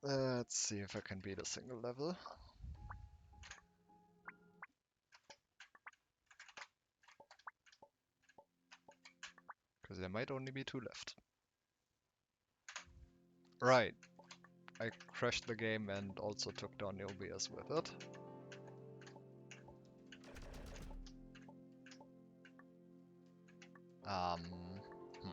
Let's see if I can beat a single level. Because there might only be 2 left. Right. I crashed the game and also took down the OBS with it. Um, hmm.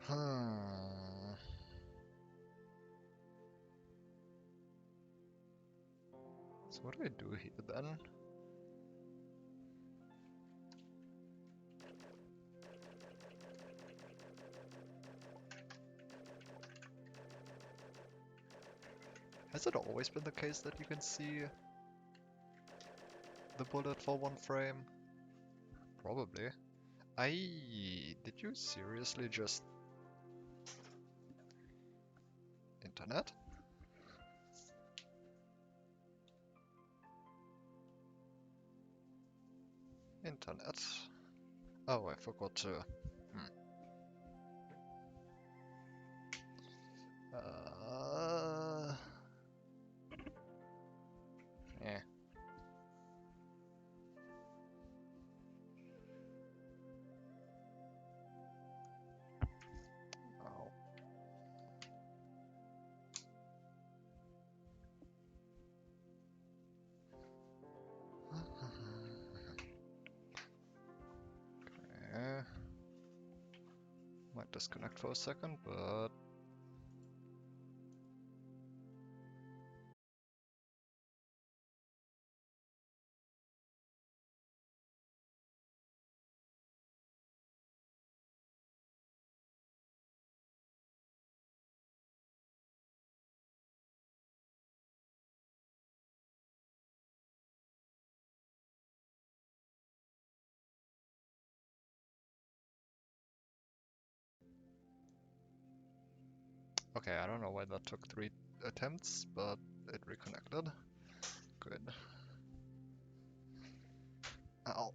Hmm. So what do I do here then? Has it always been the case that you can see the bullet for 1 frame? Probably. Did you seriously just... Internet? Internet. Oh, I forgot to... Hmm. Uh... Eh. Oh. Okay. Might disconnect for a second, but... Okay, I don't know why that took 3 attempts, but it reconnected. Good. Ow.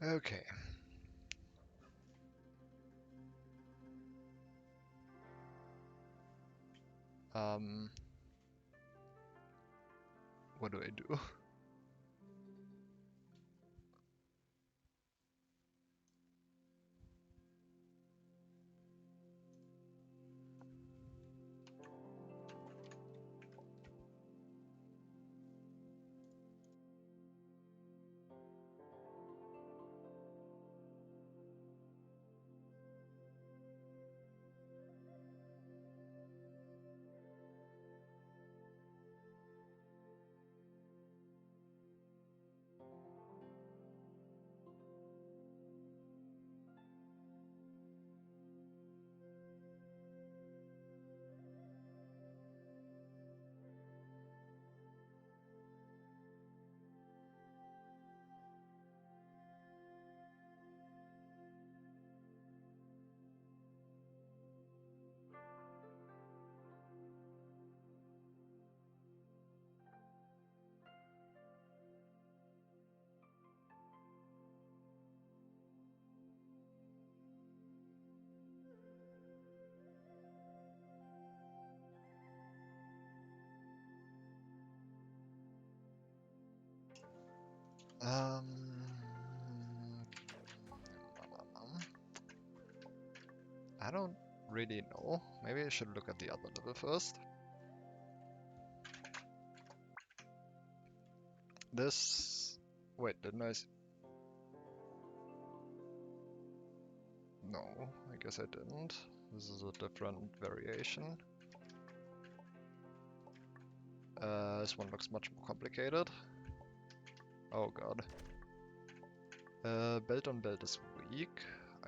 Okay. Um... What do I do? Um... I don't really know. Maybe I should look at the other level first. This... Wait, didn't I... No, I guess I didn't. This is a different variation. This one looks much more complicated. Oh god. Belt on belt is weak.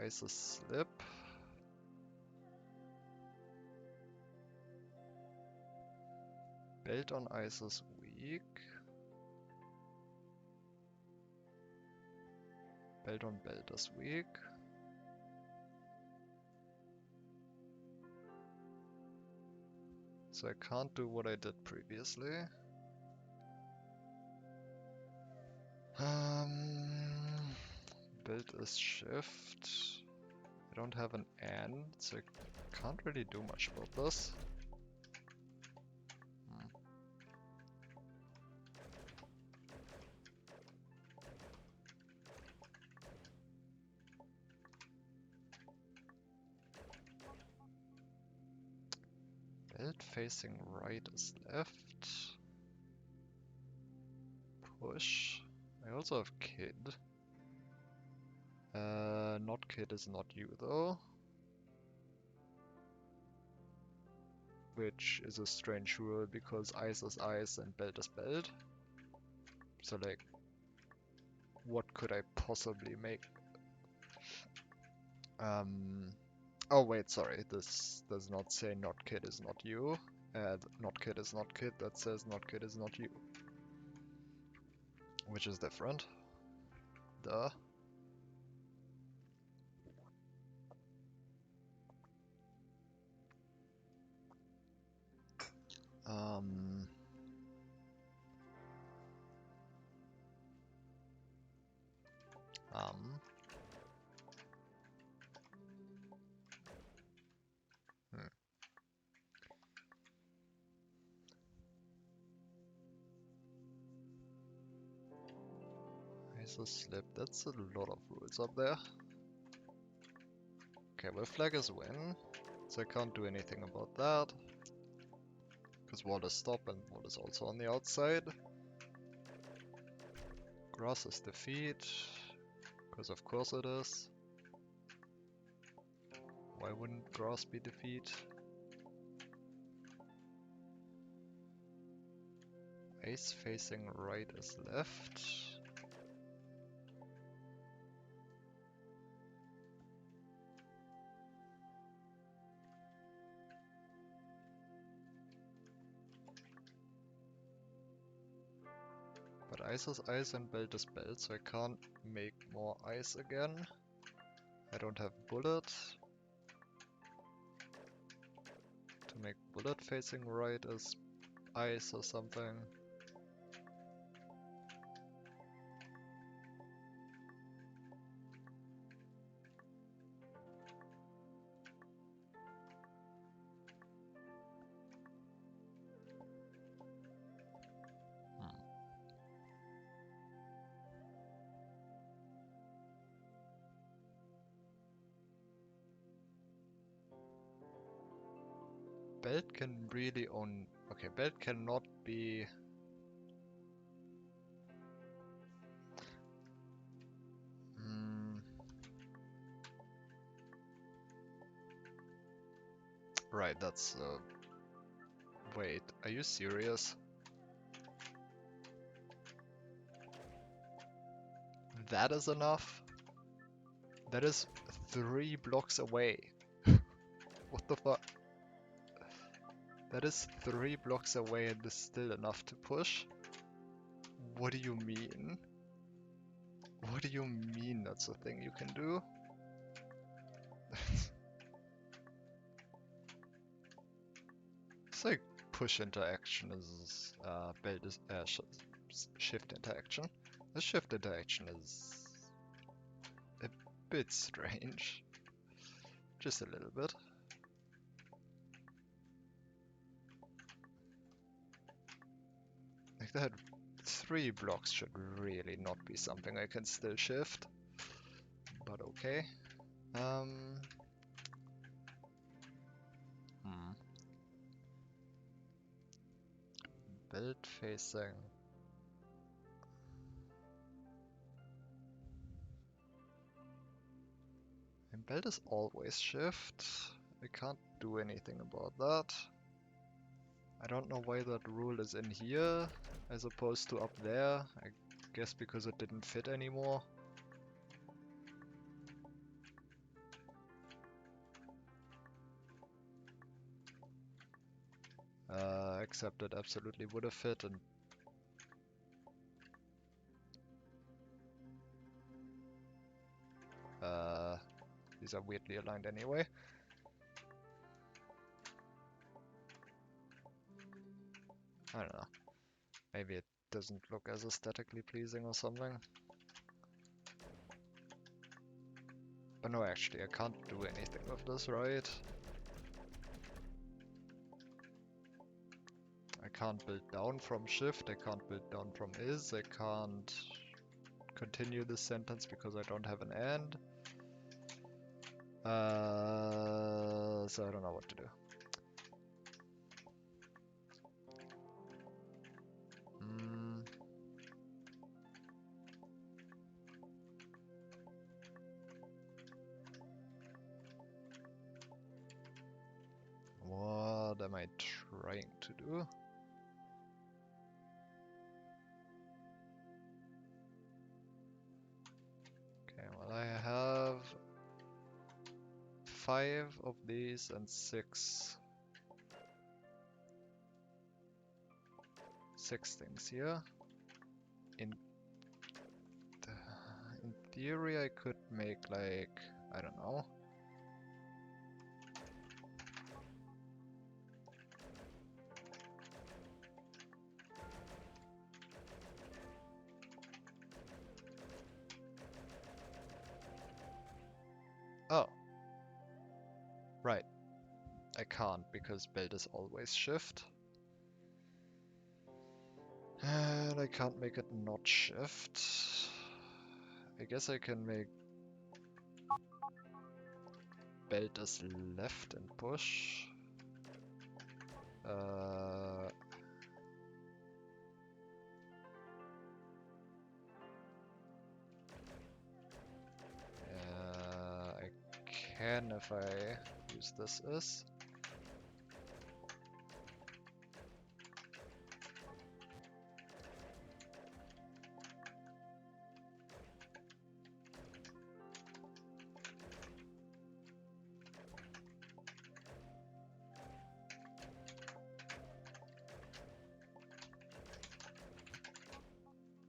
Ice is slip. Belt on ice is weak. Belt on belt is weak. So I can't do what I did previously. Belt is shift. I don't have an and, so I can't really do much about this. Belt facing right is left. Push. I also have kid. Not kid is not you though. Which is a strange rule because ice is ice and belt is belt. So like, what could I possibly make? Oh wait, sorry, this does not say not kid is not you. Not kid is not kid, that says not kid is not you. Which is different. Duh. Um... Um... Hmm. Ice is slip, that's a lot of rules up there. Okay, well flag is win, so I can't do anything about that. Because wall is stop and wall is also on the outside. Grass is defeat, because of course it is. Why wouldn't grass be defeat? Ace facing right is left. But ice is ice and belt is belt, so I can't make more ice again. I don't have bullet. To make bullet facing right is ice or something. Belt can really own... Okay, belt cannot be... Right, that's... Wait, are you serious? That is enough? That is 3 blocks away. What the fuck? That is 3 blocks away and is still enough to push? What do you mean? What do you mean that's a thing you can do? It's like push into action is belt is shift into action. The shift into action is a bit strange. Just a little bit. Like that 3 blocks should really not be something I can still shift. But okay. Belt facing. And belt is always shift. I can't do anything about that. I don't know why that rule is in here as opposed to up there. I guess because it didn't fit anymore. Except it absolutely would have fit, and these are weirdly aligned anyway. I don't know. Maybe it doesn't look as aesthetically pleasing or something. But no, actually, I can't do anything with this, right? I can't build down from shift, I can't build down from is, I can't continue this sentence because I don't have an and. So I don't know what to do. What am I trying to do? Okay, well I have 5 of these and 6 things here. In theory I could make like, I don't know. Oh. Right. I can't because build is always shift. And I can't make it not shift. I guess I can make belt as left and push. I can if I use this as.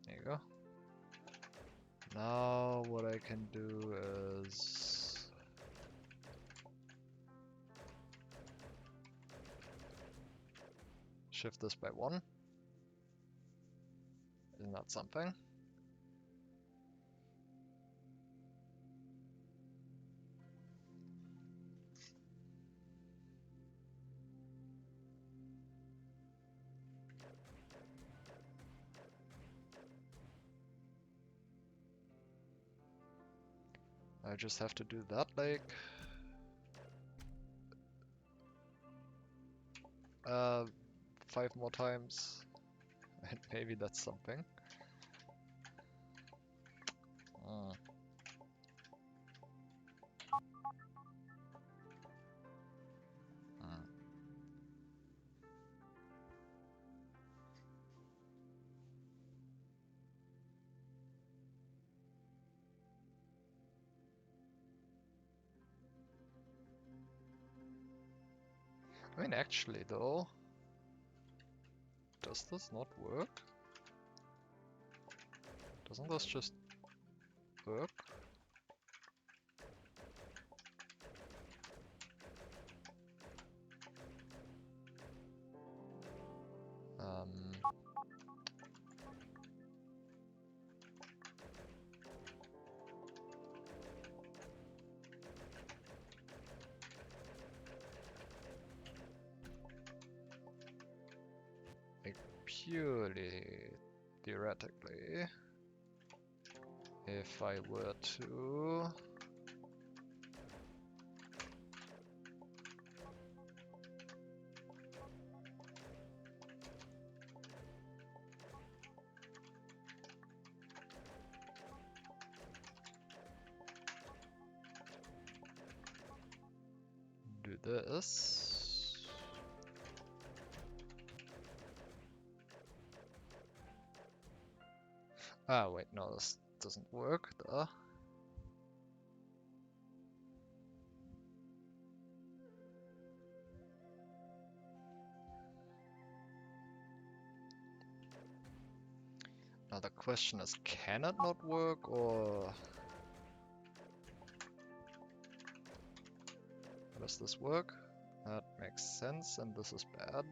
There you go. Now what I can do is shift this by 1. Isn't that something? I just have to do that like 5 more times, and maybe that's something. I mean, actually though, does this not work? Doesn't this just work? Like purely theoretically, if I were to do this, Ah, wait, no, this doesn't work. Duh. Now the question is, can it not work, or does this work? That makes sense, and this is bad.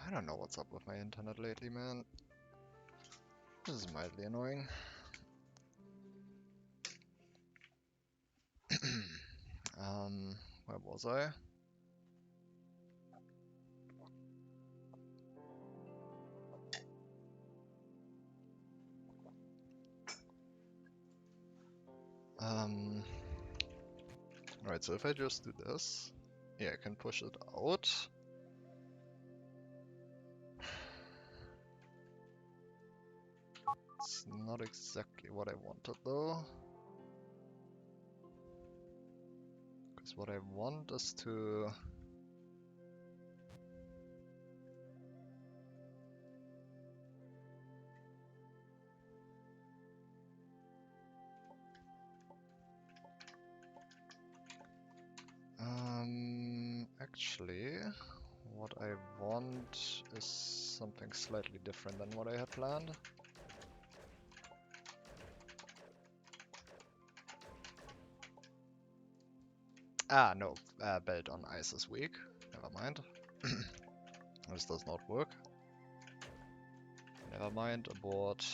I don't know what's up with my internet lately, man. This is mildly annoying. Where was I? Alright, so if I just do this, yeah, I can push it out. It's not exactly what I wanted though. Because what I want is to... actually, what I want is something slightly different than what I had planned. Ah, no, belt on ice is weak. Never mind. This does not work. Never mind, abort.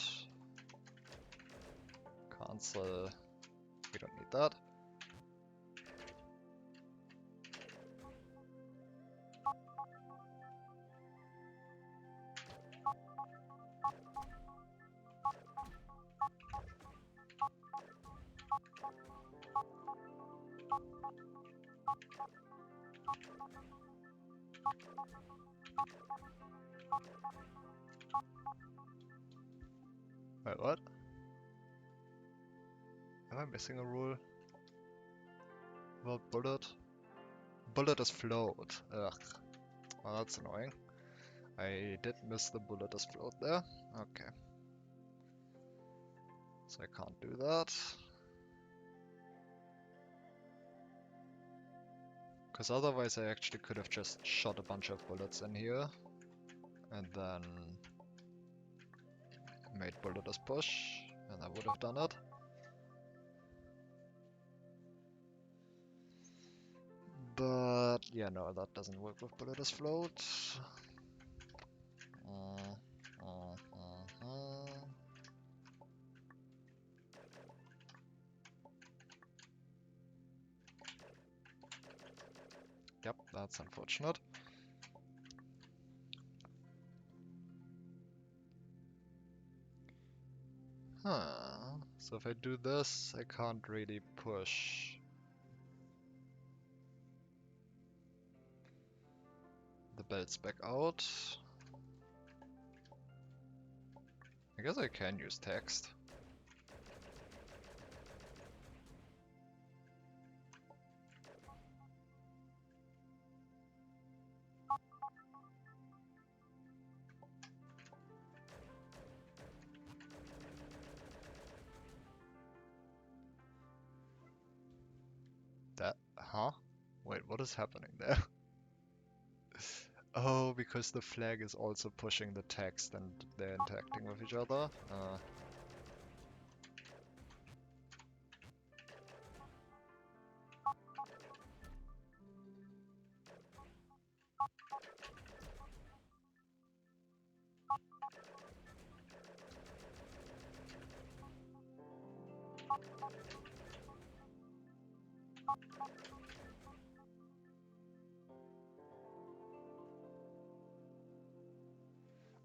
Cancel. We don't need that. Wait, what? Am I missing a rule? About bullet? Bullet is float. Ugh. Well, that's annoying. I did miss the bullet is float there. Okay. So I can't do that. Because otherwise I actually could have just shot a bunch of bullets in here. And then made bullet as push. And I would have done it. But yeah, no, that doesn't work with bullet as float. Yep, that's unfortunate. Huh. So if I do this, I can't really push the belts back out. I guess I can use text. Huh? Wait, what is happening there? Oh, because the flag is also pushing the text and they're interacting with each other?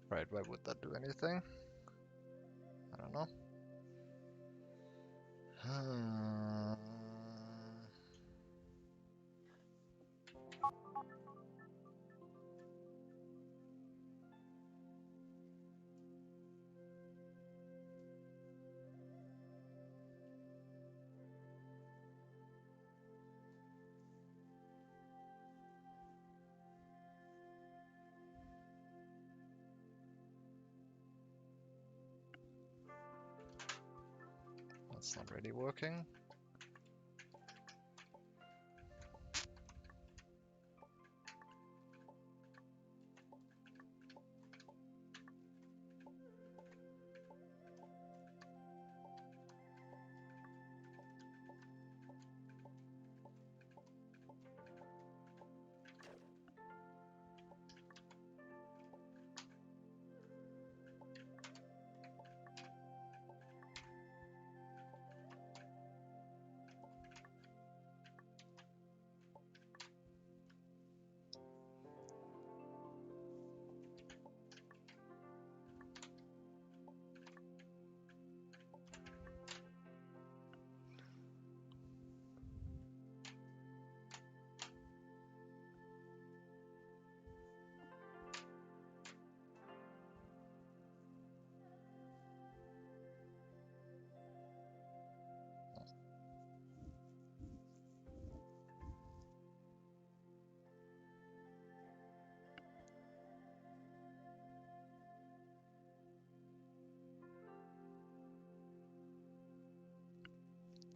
Right, why would that do anything? I don't know. That's not really working.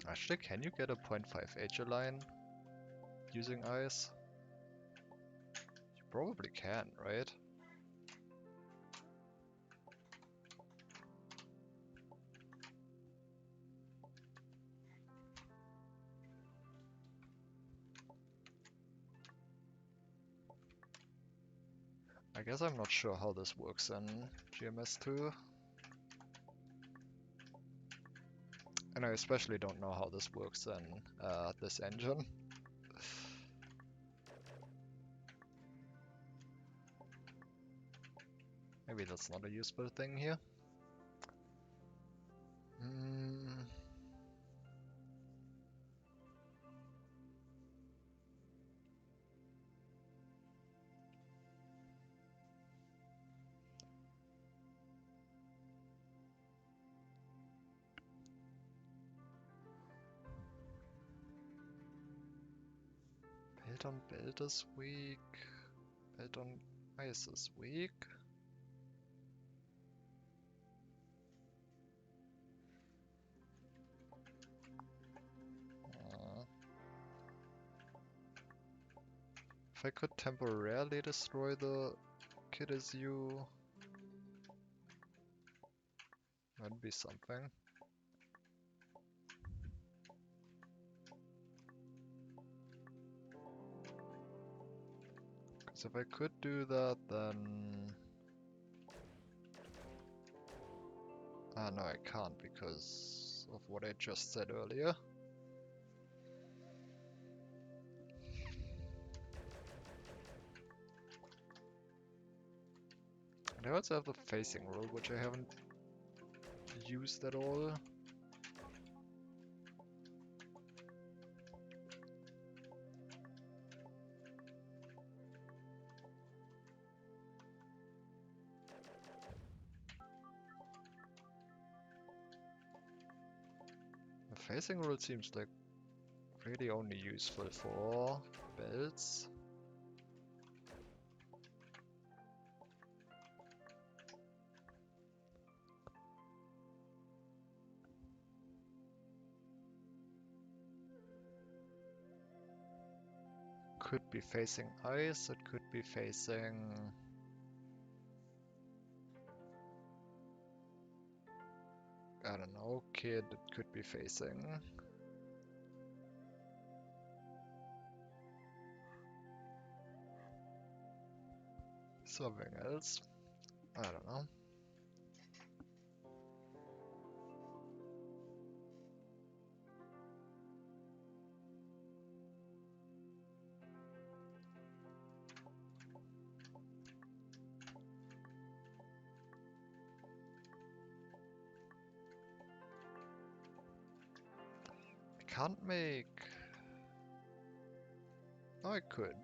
Actually, can you get a 0.5H align using ice? You probably can, right? I guess I'm not sure how this works in GMS2. And I especially don't know how this works in this engine. Maybe that's not a useful thing here. Build on build is weak. Build on ice is weak. If I could temporarily destroy the Kid Is You, that'd be something. Because if I could do that, then... Ah, no, I can't because of what I just said earlier. And I also have the facing rule, which I haven't used at all. Facing rule seems like really only useful for belts. Could be facing ice, it could be facing... I don't know, kid, it could be facing... something else. I don't know. I can't make... Oh, I could.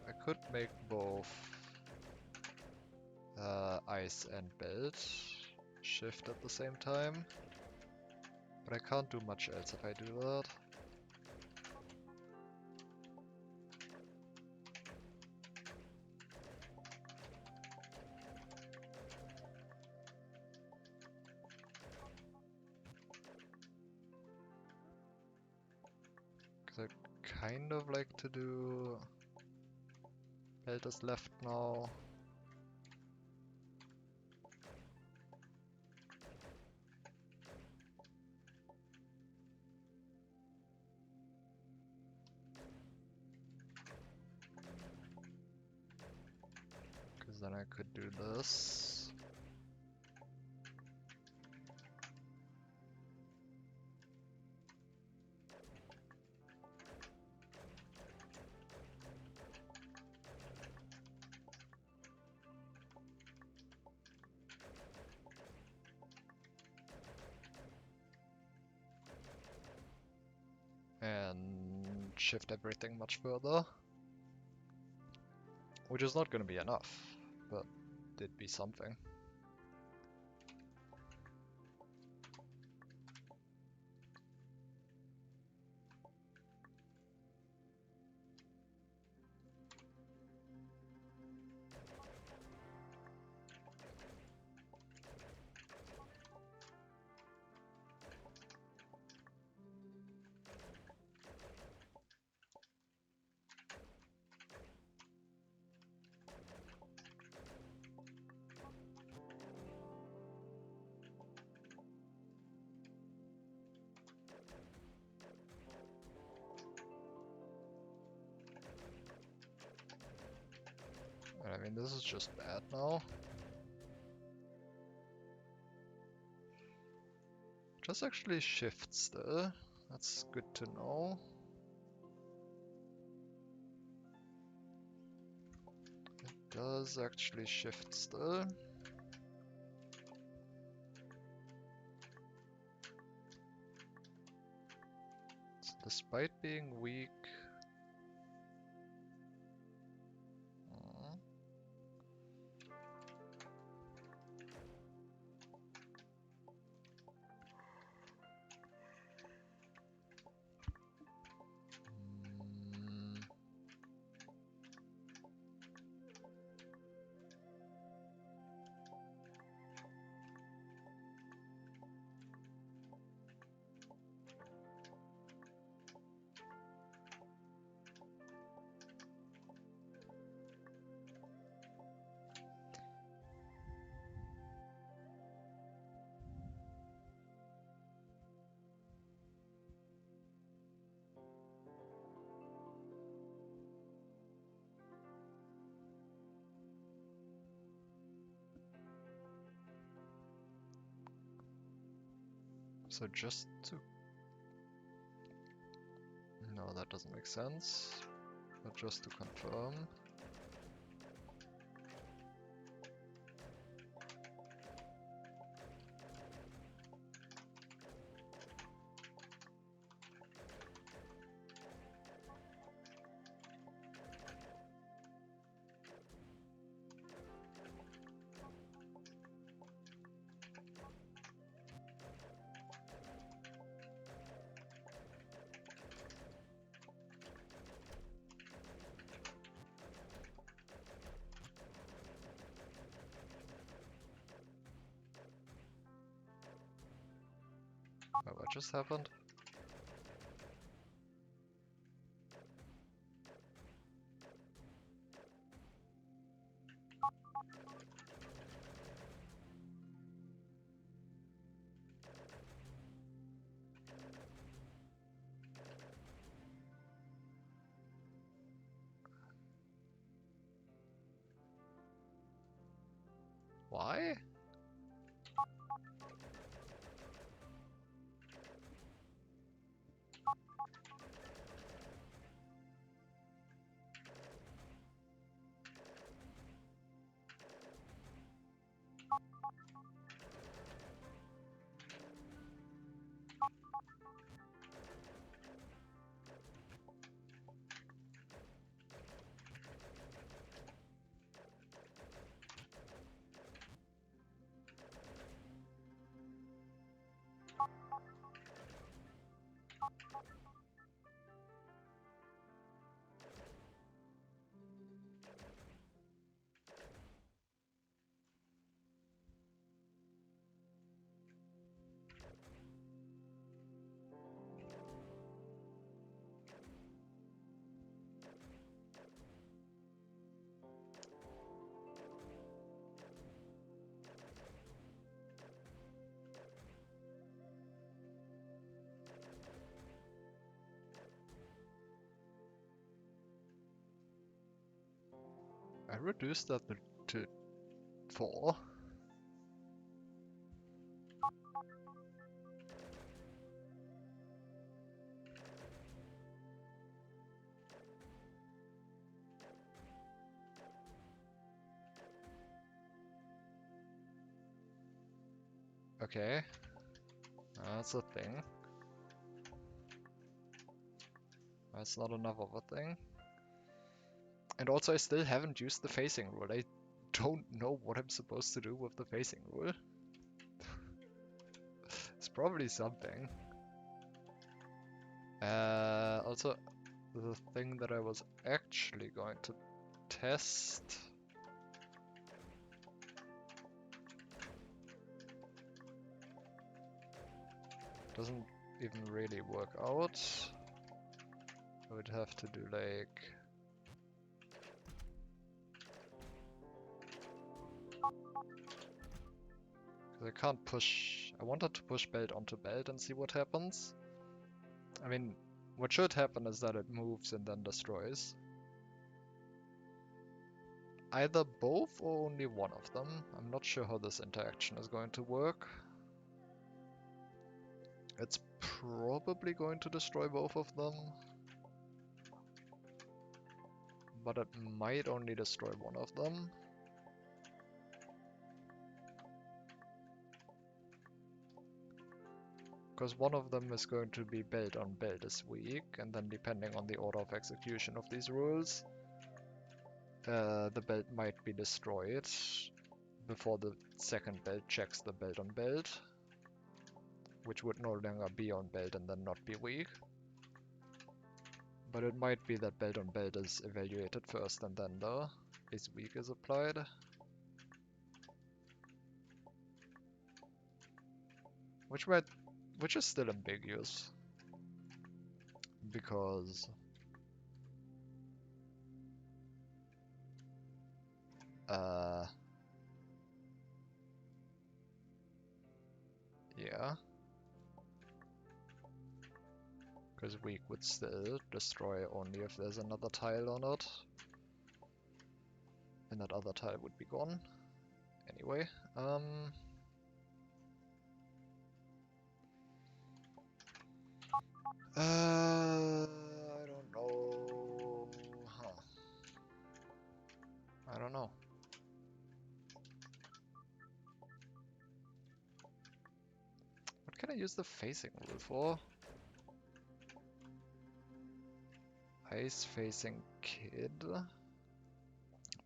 I could make both ice and belt shift at the same time. But I can't do much else if I do that. Because I kind of like to do belt is left now. Because then I could do this. And shift everything much further. Which is not going to be enough, but it'd be something. I mean, this is just bad now. Just actually shift still. That's good to know. It does actually shift still. So despite being weak... So just to... No, that doesn't make sense. But just to confirm... just happened? Why? I reduced that to 4. Okay, that's a thing. That's not enough of a thing. And also I still haven't used the facing rule. I don't know what I'm supposed to do with the facing rule. It's probably something. Also, the thing that I was actually going to test. Doesn't even really work out. I would have to do like... I can't push... I wanted to push belt onto belt and see what happens. I mean, what should happen is that it moves and then destroys. Either both or only one of them. I'm not sure how this interaction is going to work. It's probably going to destroy both of them. But it might only destroy one of them. Because one of them is going to be belt on belt this week, and then depending on the order of execution of these rules, the belt might be destroyed before the second belt checks the belt on belt, which would no longer be on belt and then not be weak. But it might be that belt on belt is evaluated first and then the is weak is applied. Which is still ambiguous. Because yeah. Because weak would still destroy only if there's another tile on it. And that other tile would be gone. Anyway, I don't know. Huh. I don't know. What can I use the facing rule for? Ice facing kid.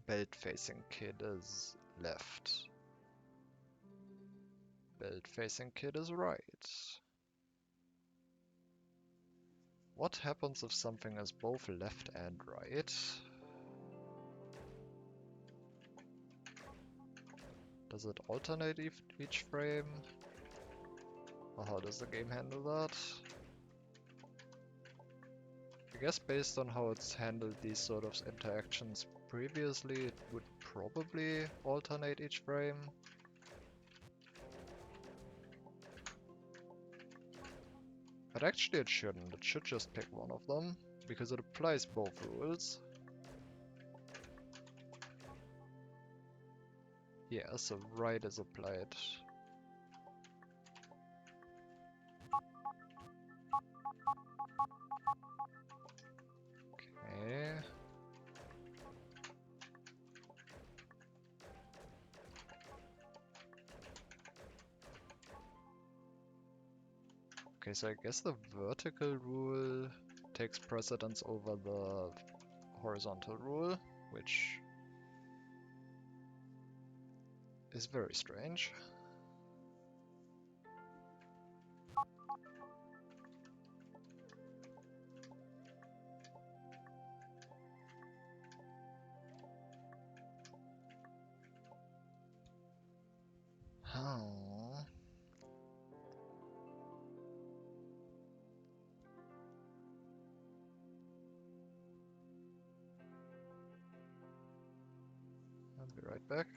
Belt facing kid is left. Belt facing kid is right. What happens if something is both left and right? Does it alternate each frame? Or how does the game handle that? I guess based on how it's handled these sort of interactions previously, it would probably alternate each frame. But actually it shouldn't, it should just pick one of them, because it applies both rules. Yeah, so right is applied. Okay. Okay, so I guess the vertical rule takes precedence over the horizontal rule, which is very strange. Oh. I'll be right back.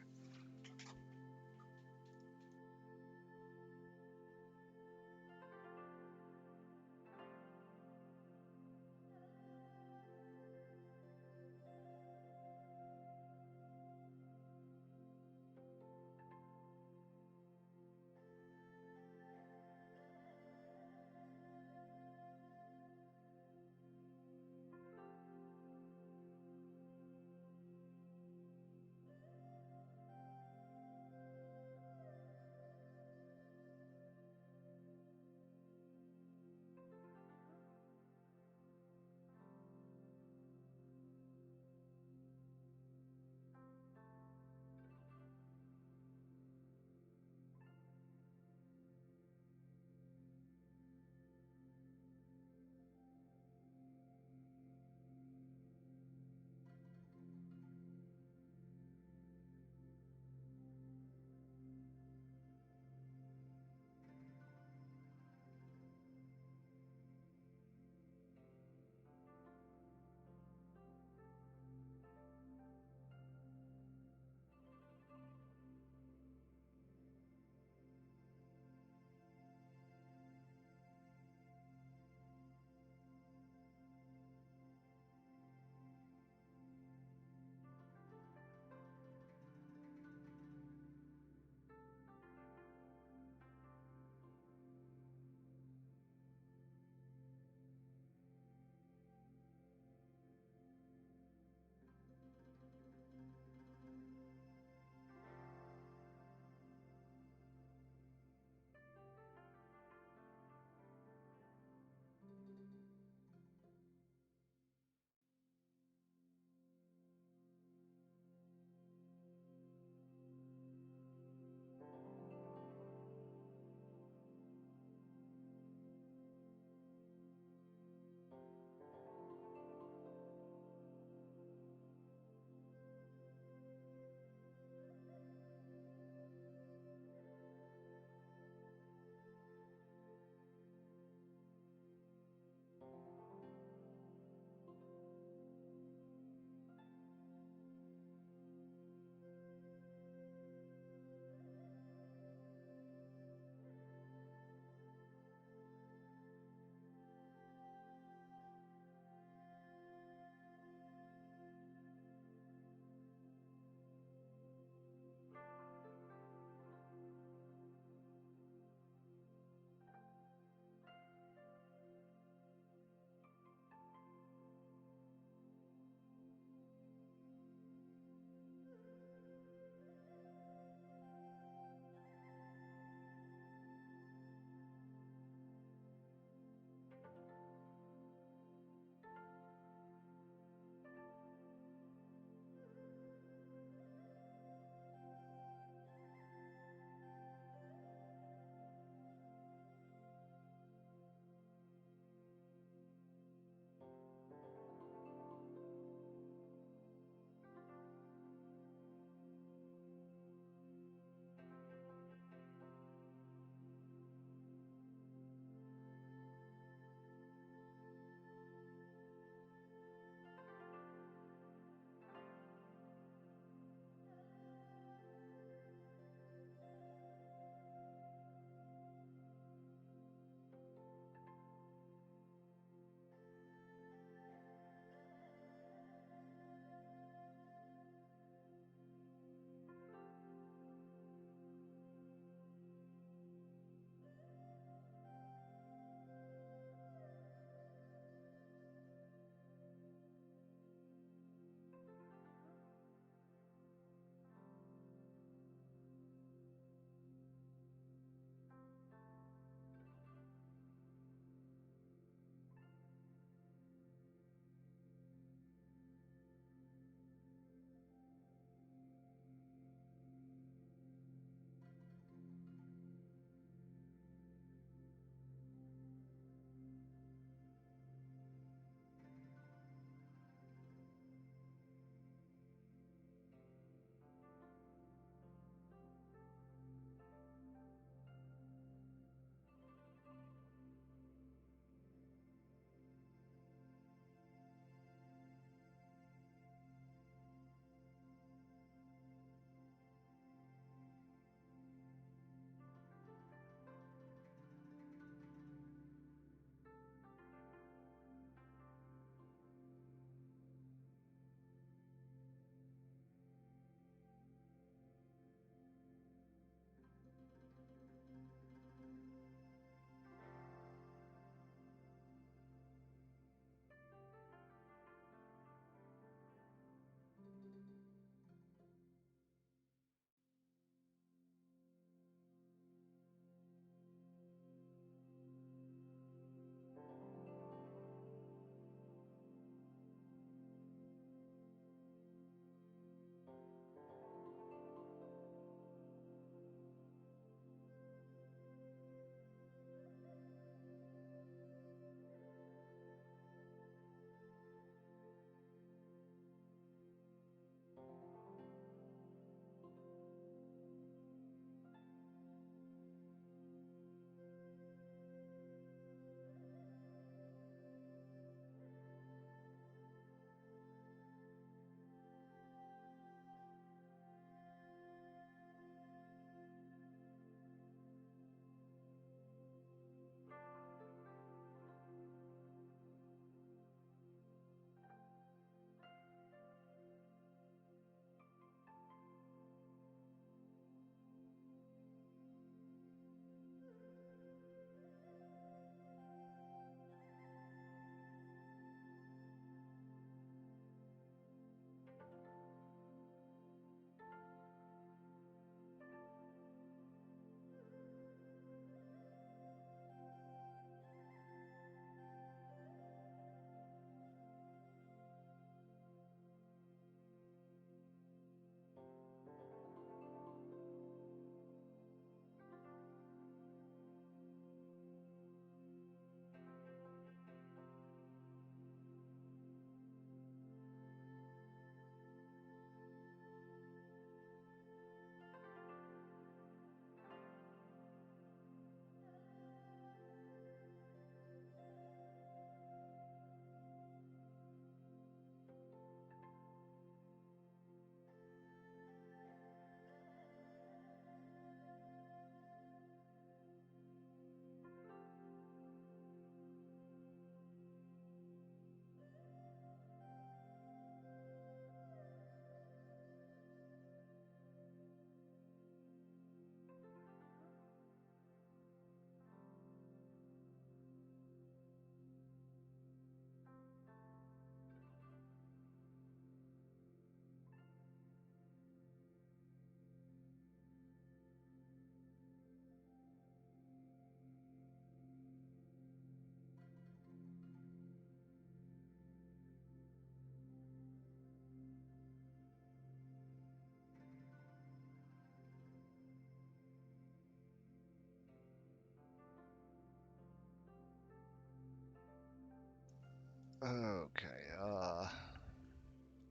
Okay,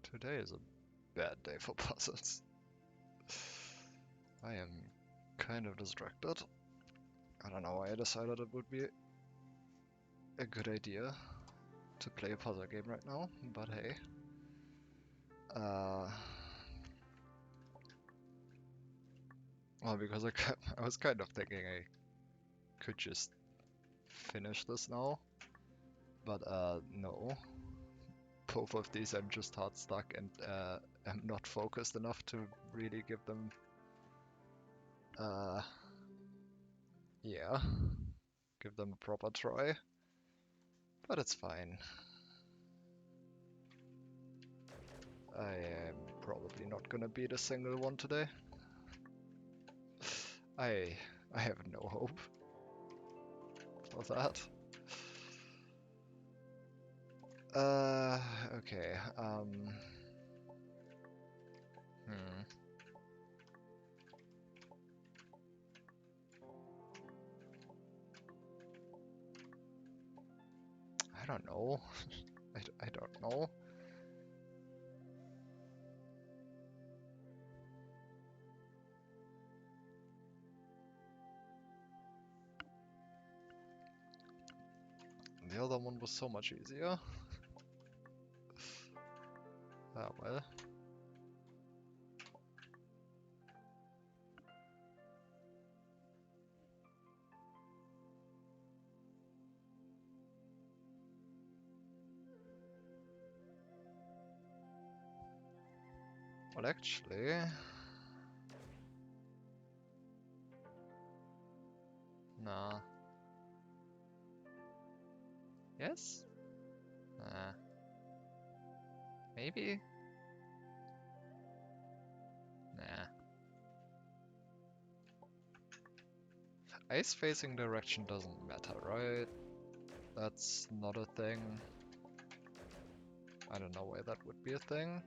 today is a bad day for puzzles. I am kind of distracted. I don't know why I decided it would be a good idea to play a puzzle game right now, but hey. Well, because I was kind of thinking I could just finish this now, but no. Both of these I'm just hard stuck and am not focused enough to really give them, yeah, give them a proper try. But it's fine. I am probably not gonna beat a single one today. I have no hope for that. Okay, I don't know. I don't know. The other one was so much easier. Ah, well. Well, actually... Nah. Yes? Nah. Maybe? Nah. Ice facing direction doesn't matter, right? That's not a thing. I don't know why that would be a thing.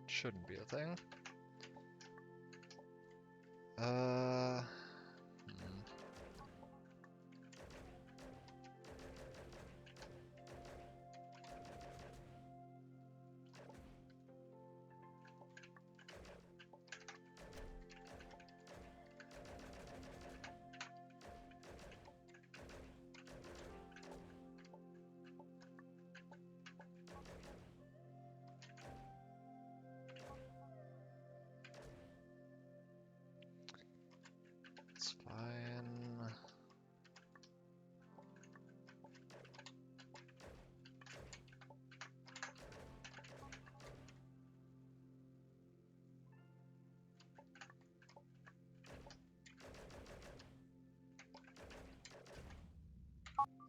Shouldn't be a thing. Hmm. It's fine.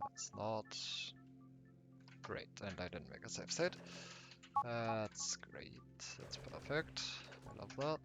That's not great, and I didn't make a save state. That's great. That's perfect. I love that.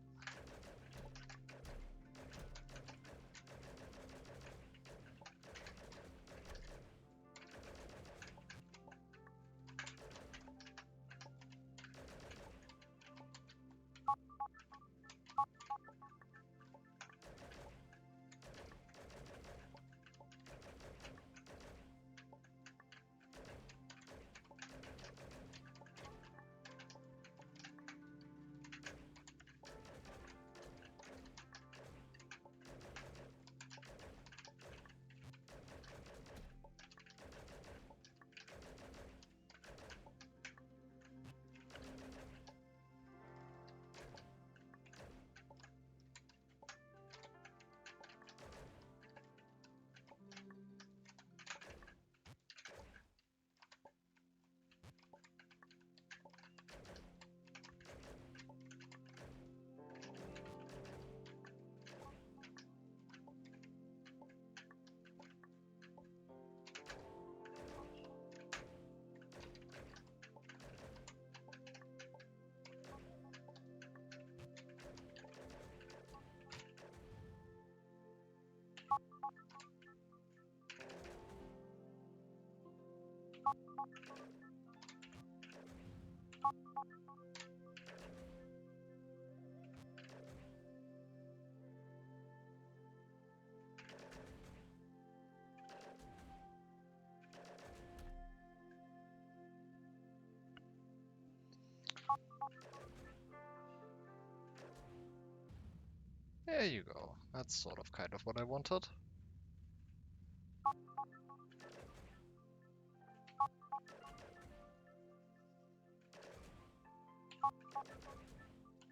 There you go. That's sort of kind of what I wanted.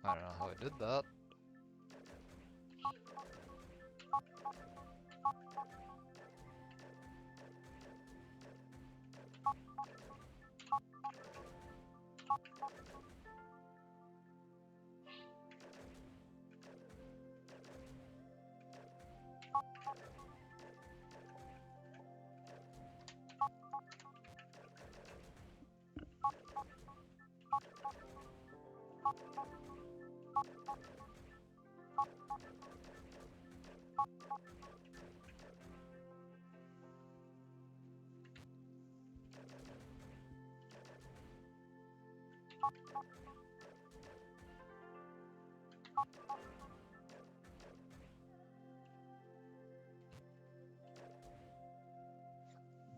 I don't know how I did that.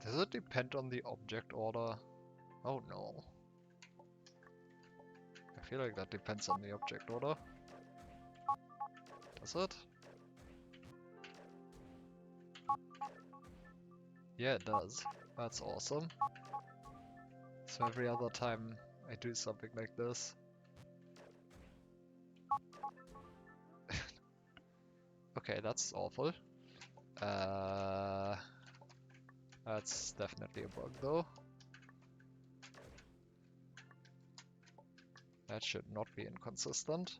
Does it depend on the object order? Oh no. I feel like that depends on the object order. Does it? Yeah, it does. That's awesome. So every other time I do something like this. Okay, that's awful. That's definitely a bug though. That should not be inconsistent.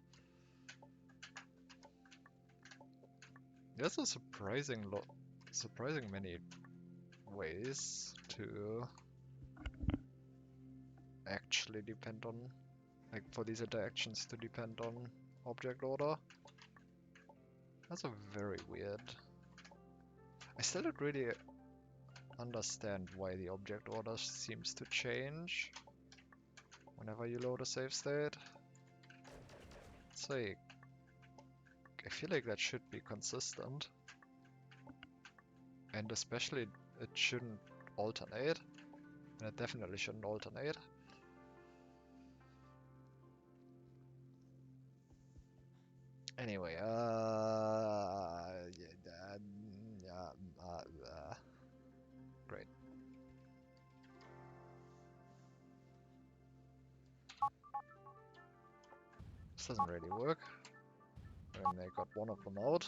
There's a surprising many ways to actually depend on, like for these interactions to depend on object order. That's a very weird. I still don't really understand why the object order seems to change whenever you load a save state. It's like, I feel like that should be consistent. And especially it shouldn't alternate. And it definitely shouldn't alternate. Anyway, great. This doesn't really work. I mean, they got one of them out.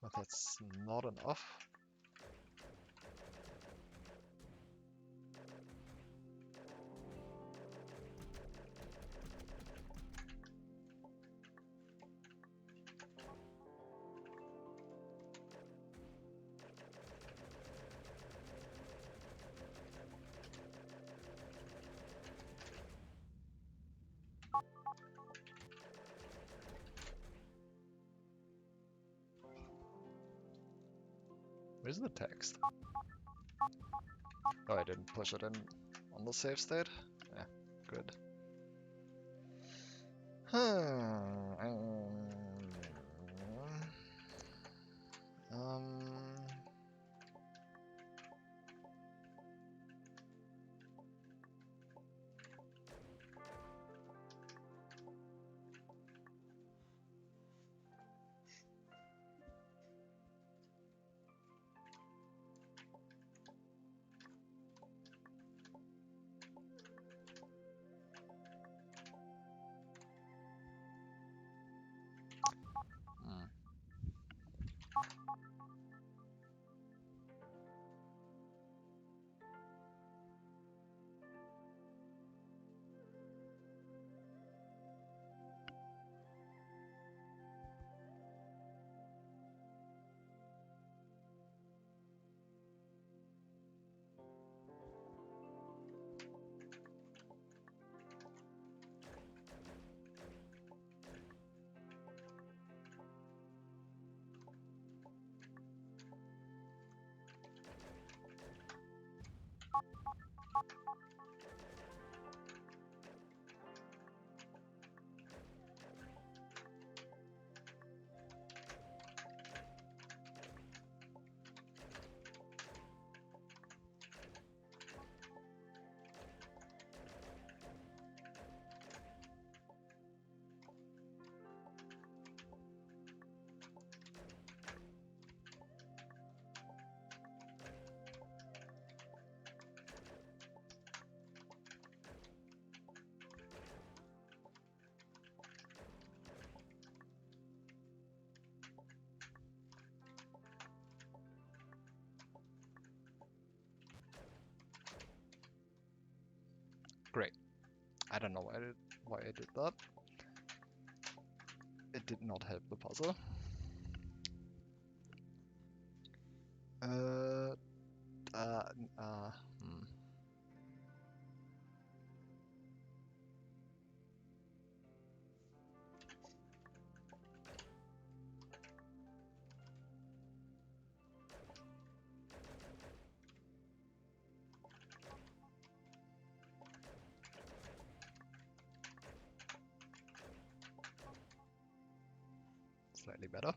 But that's not enough. Where's the text? Oh, I didn't push it in on the save state? Yeah, good. Great. I don't know why I did that. It did not help the puzzle. Hmm. Slightly better.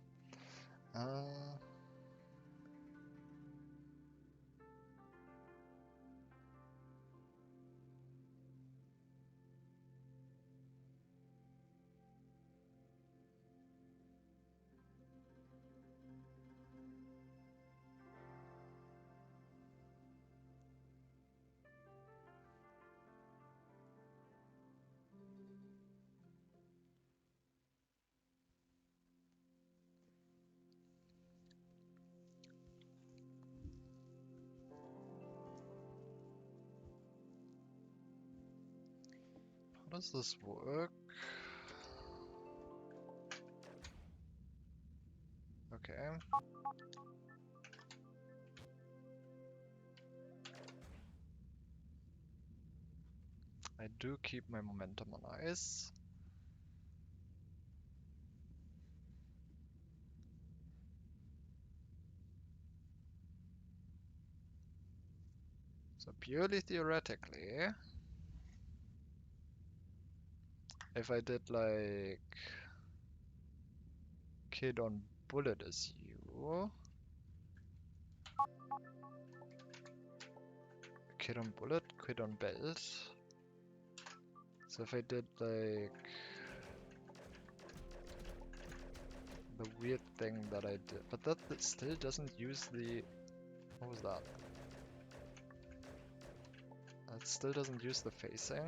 How does this work? Okay. I do keep my momentum on ice. So purely theoretically, if I did like kid on bullet as you, kid on bullet, kid on belt. So if I did like the weird thing that I did, but that still doesn't use the, what was that? That still doesn't use the facing.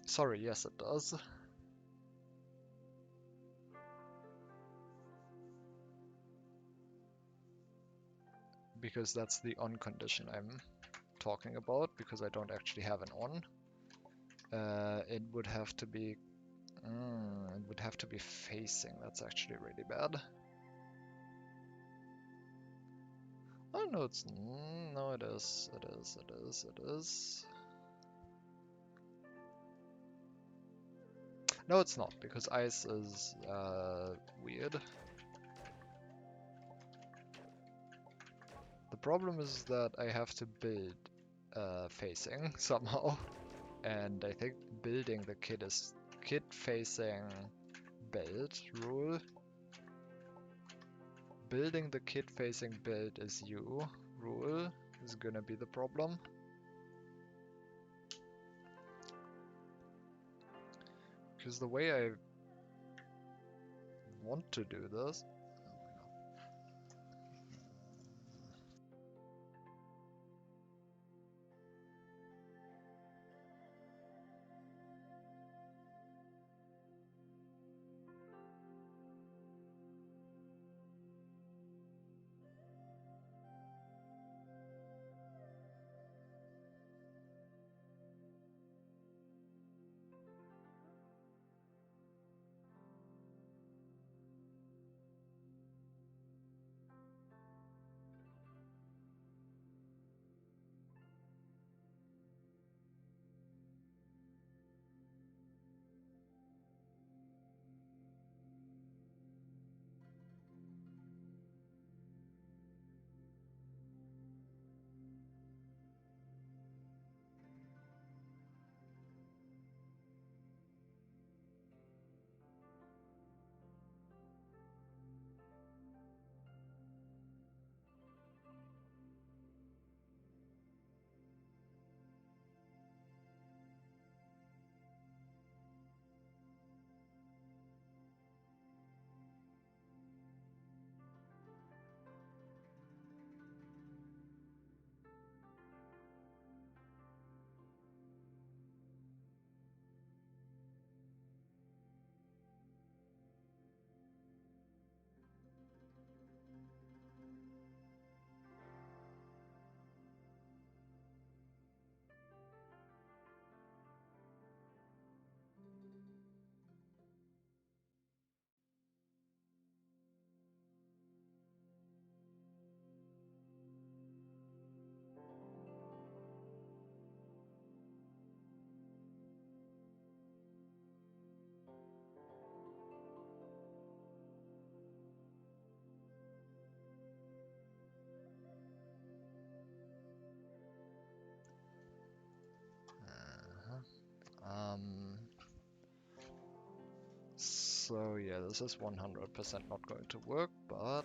Sorry, yes it does. Because that's the on condition I'm talking about, because I don't actually have an on. It would have to be, it would have to be facing. That's actually really bad. Oh no, it's no, it is. It is. It is. It is. No, it's not, because ice is weird. The problem is that I have to build facing somehow, and I think building the kid is kid facing belt rule. Building the kid facing belt is you rule is gonna be the problem. Because the way I want to do this, So yeah, this is 100% not going to work, but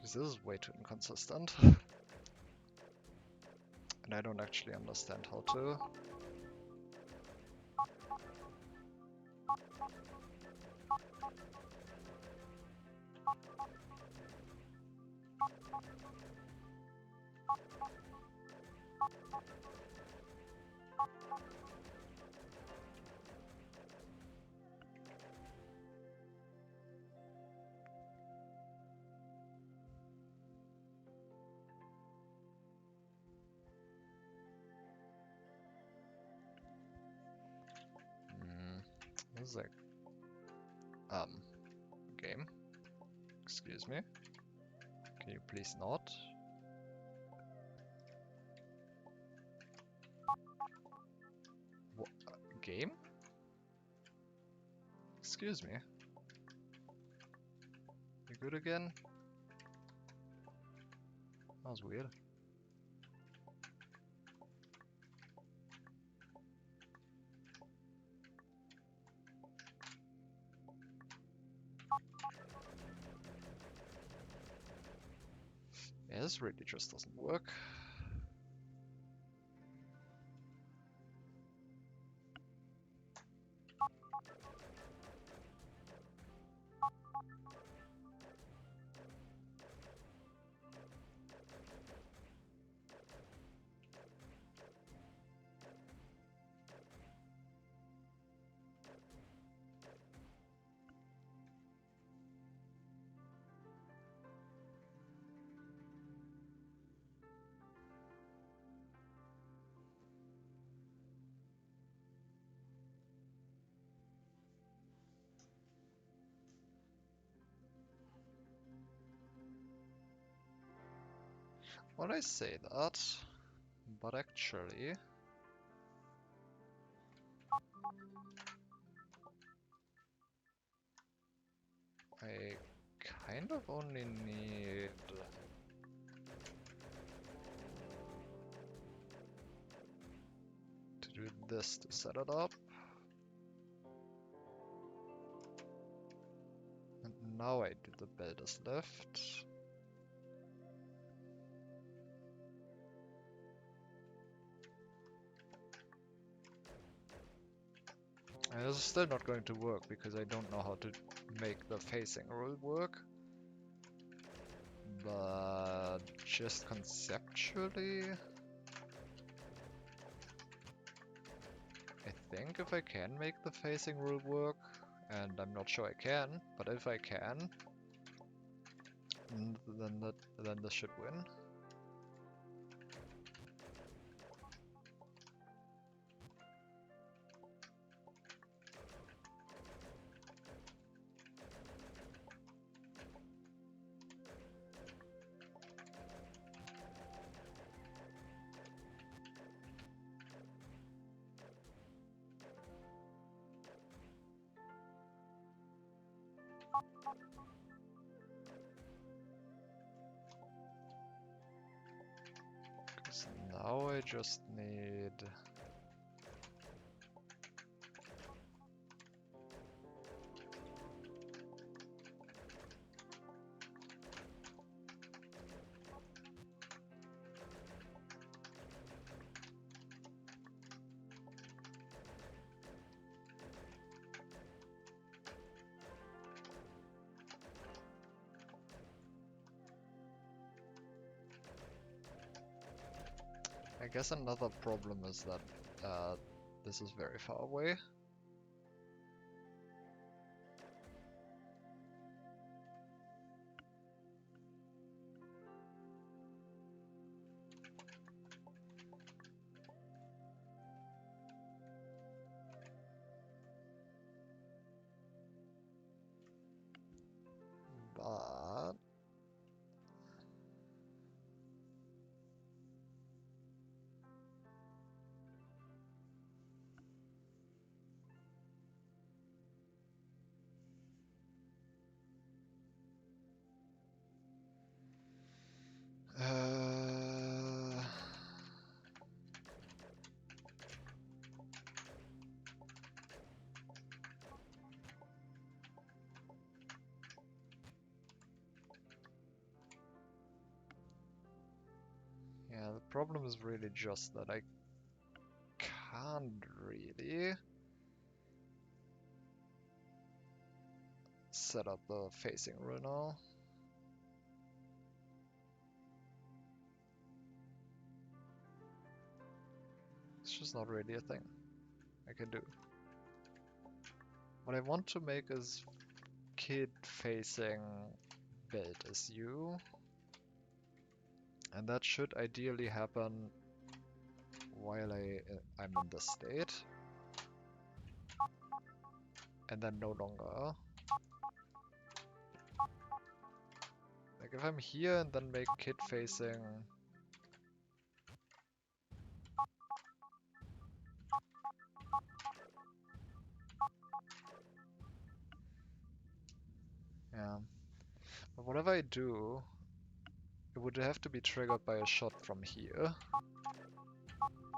because this is way too inconsistent. And I don't actually understand how to. This is like game. Excuse me. Can you please not? What game? Excuse me. You good again? That was weird. Yeah, this really just doesn't work. Well, I say that, but actually, I kind of only need to do this to set it up. And now I do the builder's lift. And this is still not going to work because I don't know how to make the facing rule work. But just conceptually, I think if I can make the facing rule work, and I'm not sure I can, but if I can, then this should win. Because now I just need... I guess another problem is that this is very far away. But yeah, the problem is really just that I can't really set up the facing right now. It's just not really a thing I can do. What I want to make is kid facing build as you, and that should ideally happen while I'm in this state, and then no longer. Like if I'm here and then make kid facing yeah. But whatever I do, it would have to be triggered by a shot from here.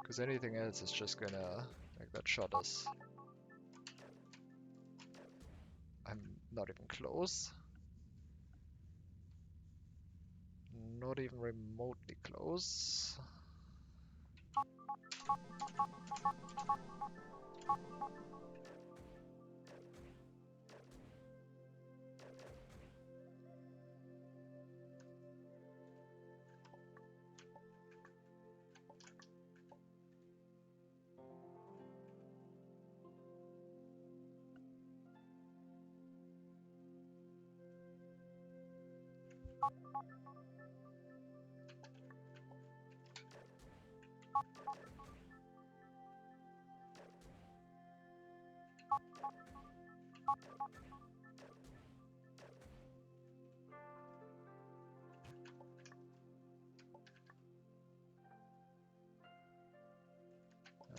Because anything else is just gonna, like that shot is, I'm not even close. Not even remotely close.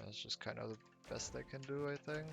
That's just kind of the best I can do, I think.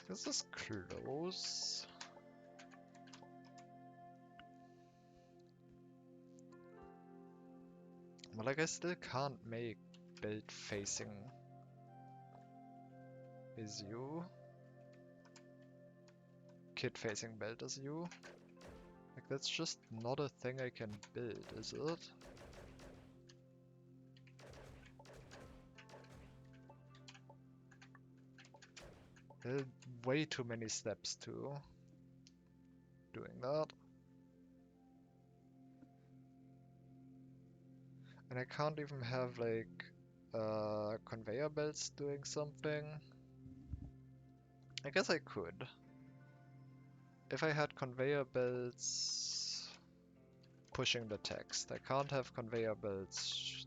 This is close. But like I still can't make build facing is you. Kid facing build is you. Like that's just not a thing I can build, is it? There are way too many steps to doing that. And I can't even have like conveyor belts doing something. I guess I could. If I had conveyor belts pushing the text. I can't have conveyor belts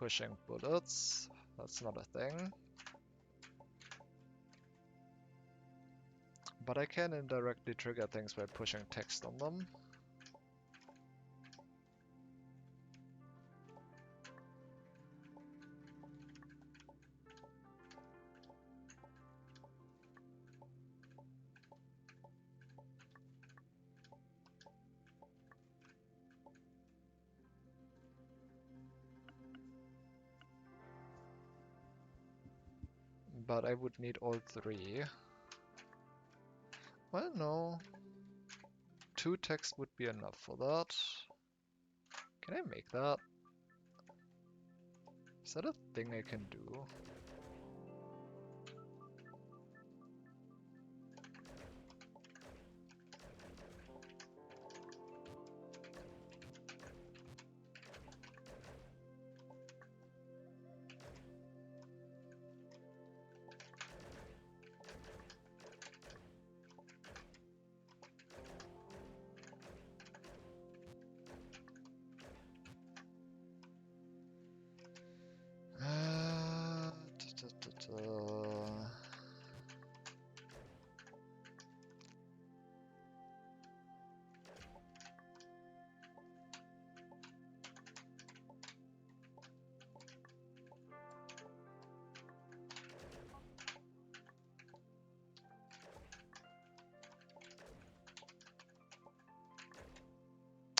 pushing bullets. That's not a thing. But I can indirectly trigger things by pushing text on them. But I would need all three. Well, no. 2 text would be enough for that. Can I make that? Is that a thing I can do?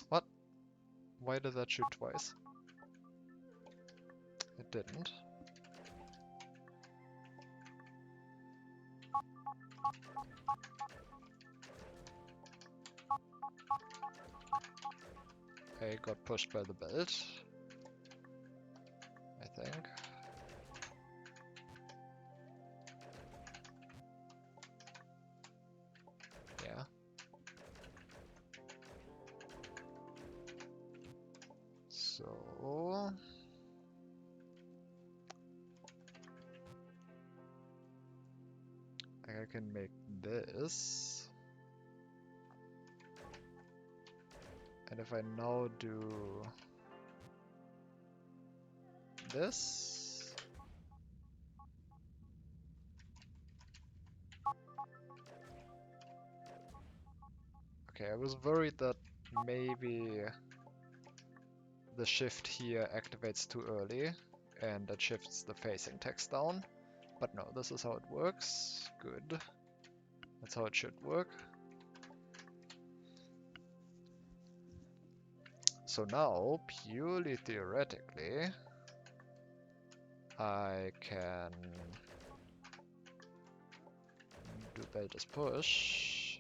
What? Why did that shoot twice? It didn't. I got pushed by the belt, I think. Yeah. So... I can make this. And if I now do this, okay, I was worried that maybe the shift here activates too early and that shifts the facing text down. But no, this is how it works. Good. That's how it should work. So now, purely theoretically, I can do belt as push.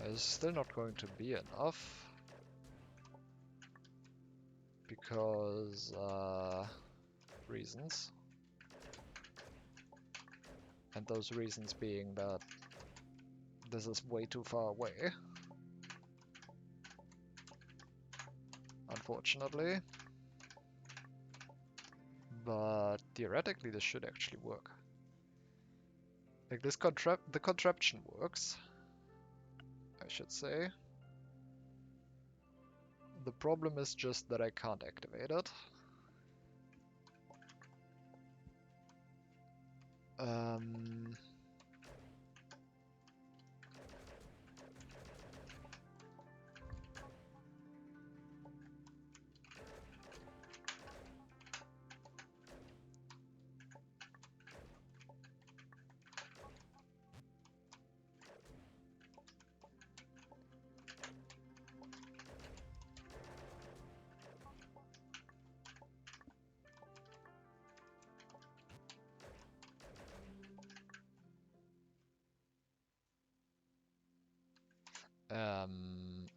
It's still not going to be enough because reasons. And those reasons being that this is way too far away. Unfortunately. But theoretically this should actually work. Like this the contraption works, I should say. The problem is just that I can't activate it.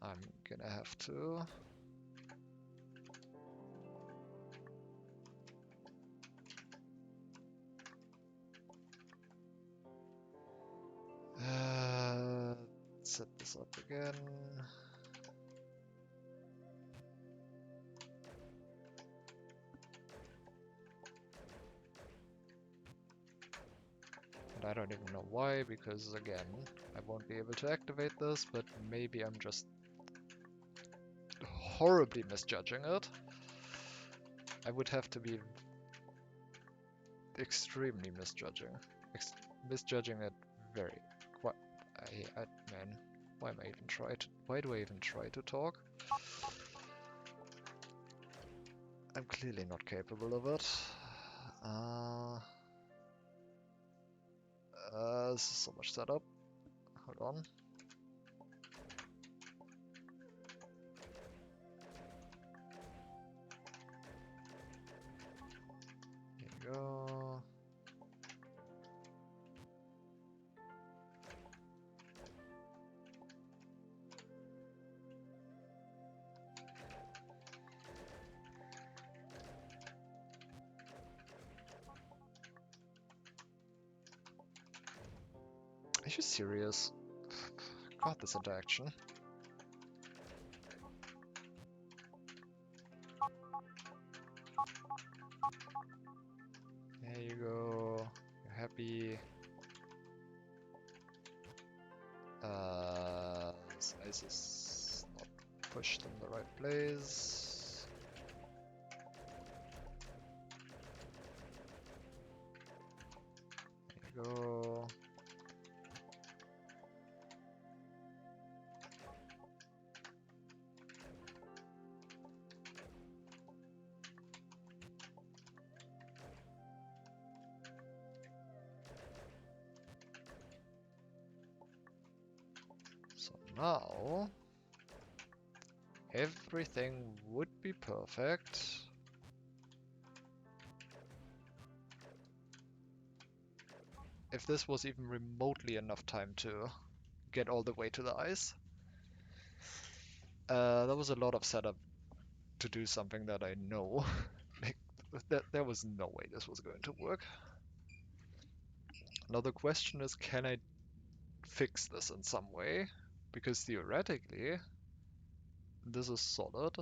I'm gonna have to. Set this up again. And I don't even know why, because again, I won't be able to activate this, but maybe I'm just horribly misjudging it. I would have to be extremely misjudging it very quite. Man, why am I even why do I even try to talk? I'm clearly not capable of it. This is so much setup. Hold on. Here we go. Are you serious? God, this interaction. There you go. You're happy. This ice is not pushed in the right place. There you go. So now everything would be perfect. If this was even remotely enough time to get all the way to the ice. That was a lot of setup to do something that I know. There was no way this was going to work. Now the question is, can I fix this in some way? Because theoretically, this is solid.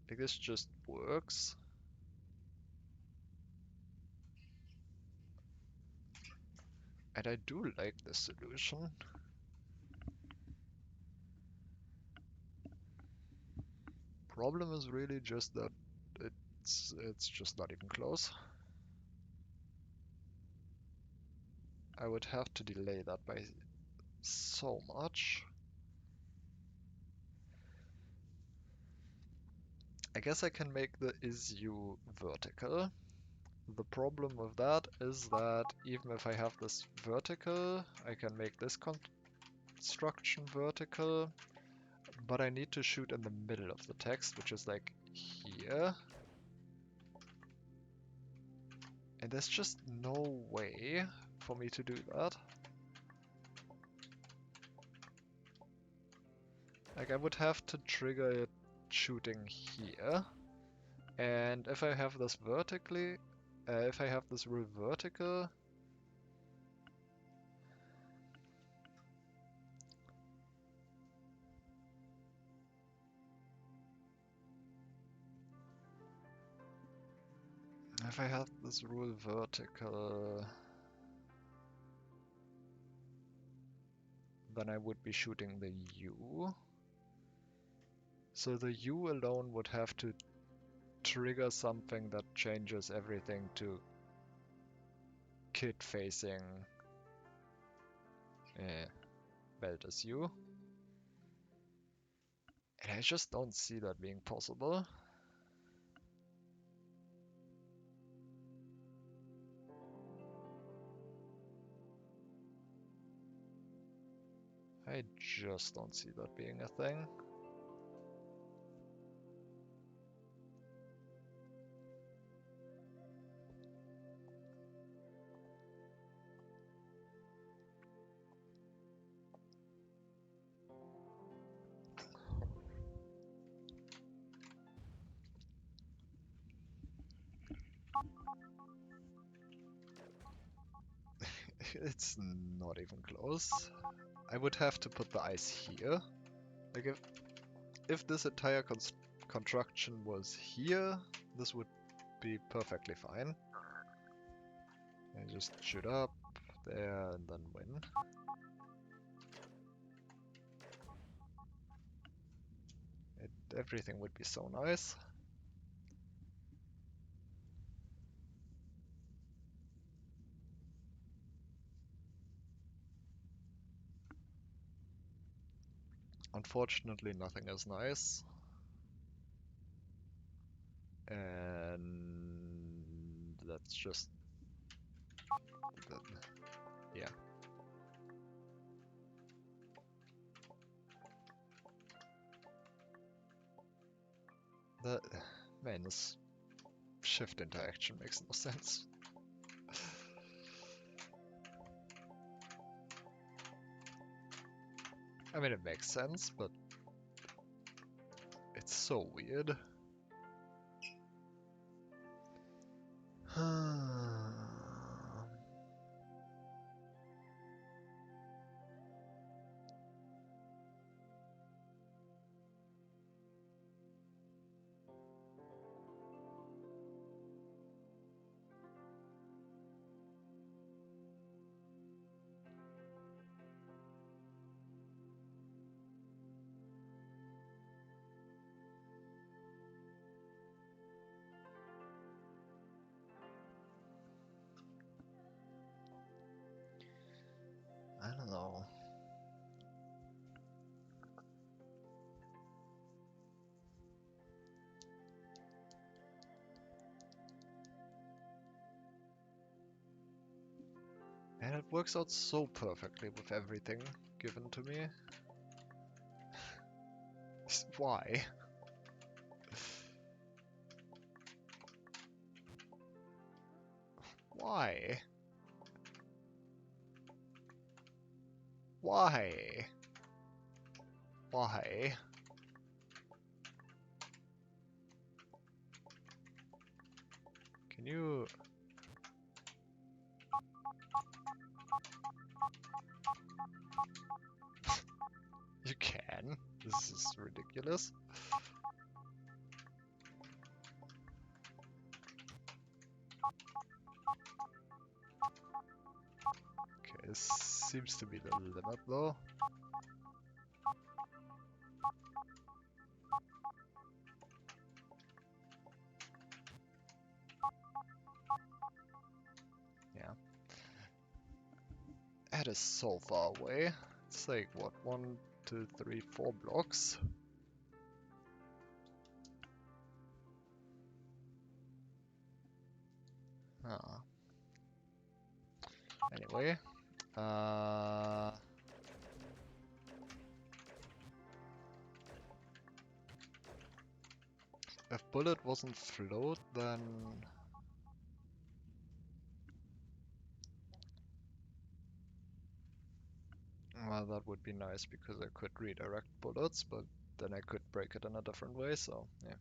Like this just works. And I do like this solution. Problem is really just that it's just not even close. I would have to delay that by so much. I guess I can make the is-u vertical. The problem with that is that even if I have this vertical, I can make this construction vertical, but I need to shoot in the middle of the text, which is like here. And there's just no way for me to do that. Like I would have to trigger it shooting here. And if I have this vertically, if I have this rule vertical, then I would be shooting the U. So the U alone would have to trigger something that changes everything to kid facing Welt as U. And I just don't see that being possible. I just don't see that being a thing. It's not even close. I would have to put the ice here. Like if this entire construction was here, this would be perfectly fine. I just shoot up there and then win. Everything would be so nice. Unfortunately, nothing is nice. And that's just... yeah. The... man, this shift interaction makes no sense. I mean, it makes sense, but it's so weird. I don't know. And it works out so perfectly with everything given to me. Why? Why? Why? Why? Can you... You can. This is ridiculous. Okay, this seems to be the limit though. Yeah. That is so far away. It's like, what, 1, 2, 3, 4 blocks? Ah. Anyway. If bullet wasn't float, then... well, that would be nice because I could redirect bullets, but then I could break it in a different way, so yeah.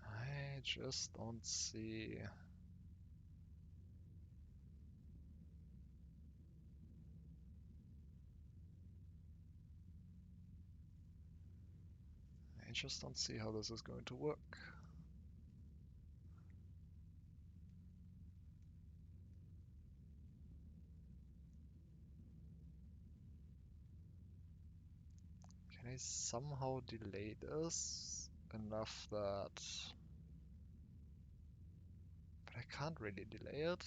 I just don't see... I just don't see how this is going to work. Can I somehow delay this enough that... but I can't really delay it.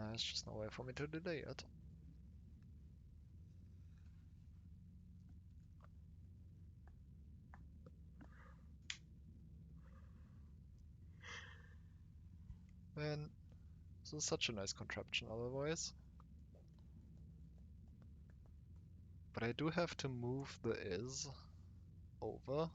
There's just no way for me to delay it. Man, this is such a nice contraption otherwise. But I do have to move the is over.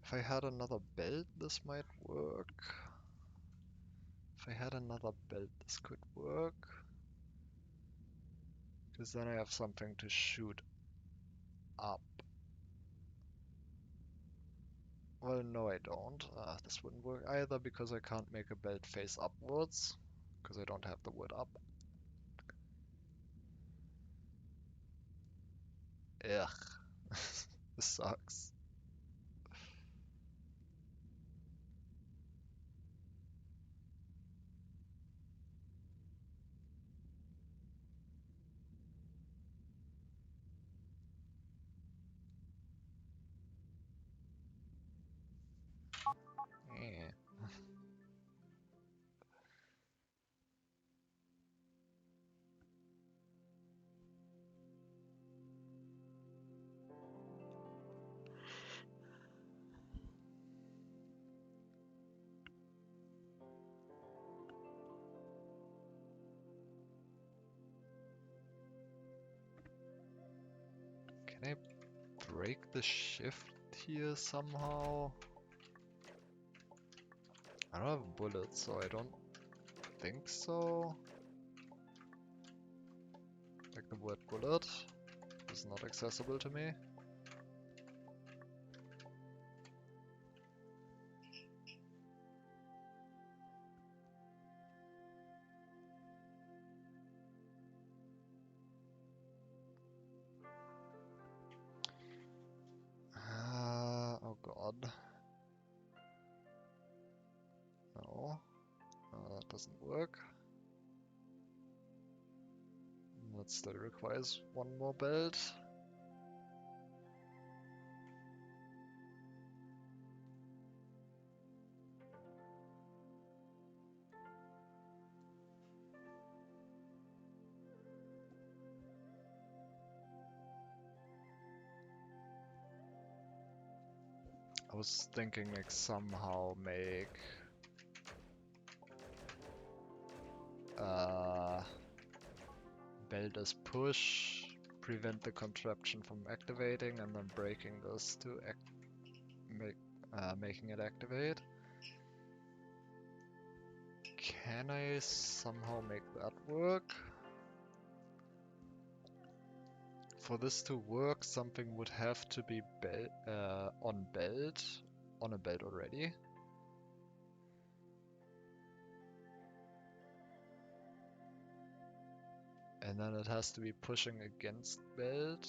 If I had another belt, this might work. If I had another belt, this could work. Because then I have something to shoot up Well, no, I don't. This wouldn't work either because I can't make a belt face upwards because I don't have the wood up. Ugh, this sucks. Eh. Can I break the shift here somehow? I don't have bullets, so I don't think so. Like the word bullet is not accessible to me. Oh god. No, that doesn't work. That still requires one more belt. I was thinking like somehow make belt as push, prevent the contraption from activating, and then breaking this to making it activate. Can I somehow make that work? For this to work, something would have to be on a belt already. And then it has to be pushing against belt.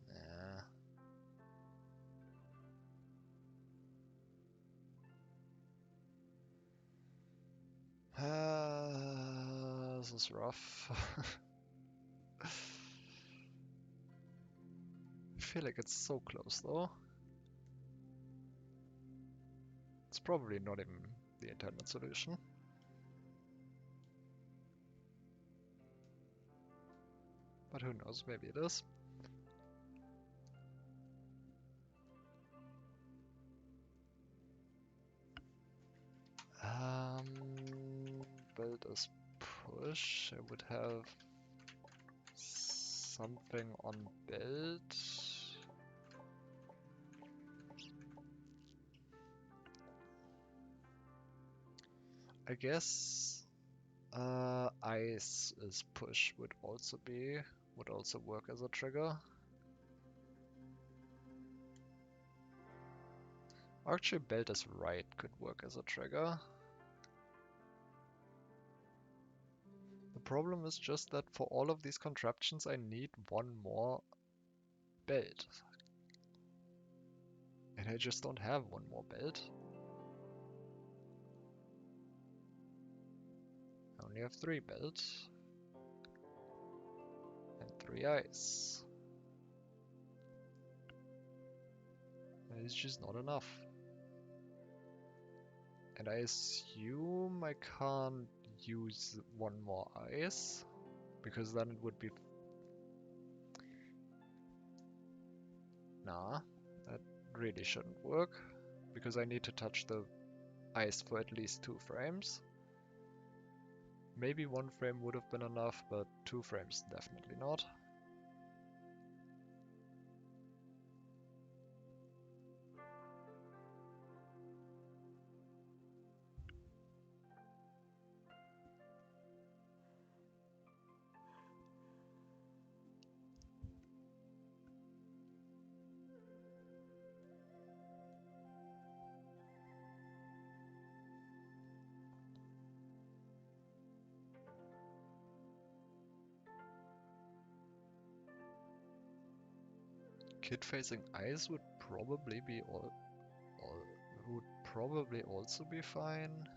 Yeah. This is rough. I feel like it's so close though. It's probably not even the intended solution. But who knows, maybe it is. Build as push. I would have something on belt. I guess ice is push would also work as a trigger. Actually, belt as right could work as a trigger. The problem is just that for all of these contraptions I need one more belt. And I just don't have one more belt. I only have 3 belts. And 3 ice. And it's just not enough. And I assume I can't use one more ice, because then it would be... Nah, that really shouldn't work, because I need to touch the ice for at least 2 frames. Maybe 1 frame would have been enough, but 2 frames definitely not. Kid facing ice would probably be would probably also be fine.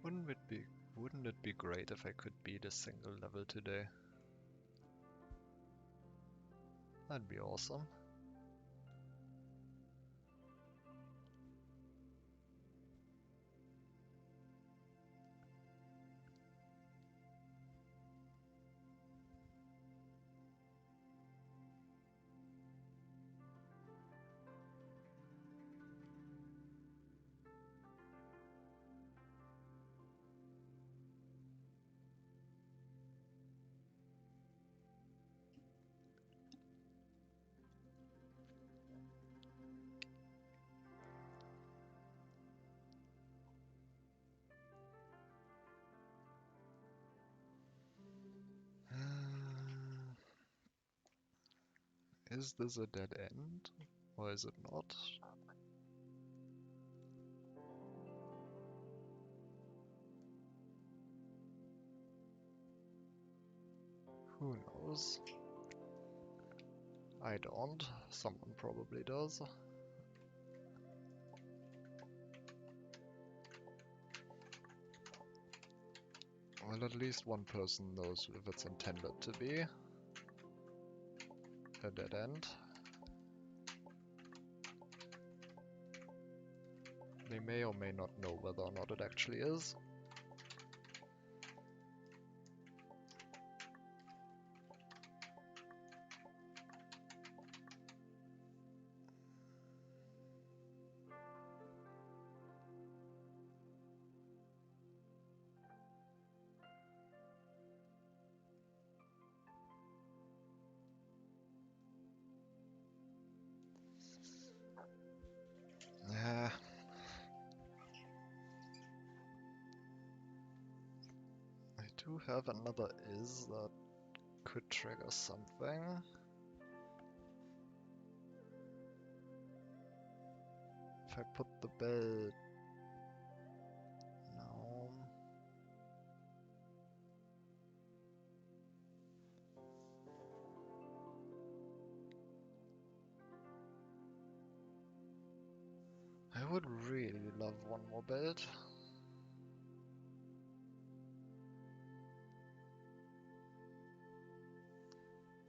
Wouldn't it be wouldn't it be great if I could beat a single level today? That'd be awesome. Is this a dead end? Or is it not? Who knows? I don't. Someone probably does. Well, at least one person knows if it's intended to be a dead end. They may or may not know whether or not it actually is. Yeah. I do have another is that could trigger something. If I put the bell... No. I would really love one more build.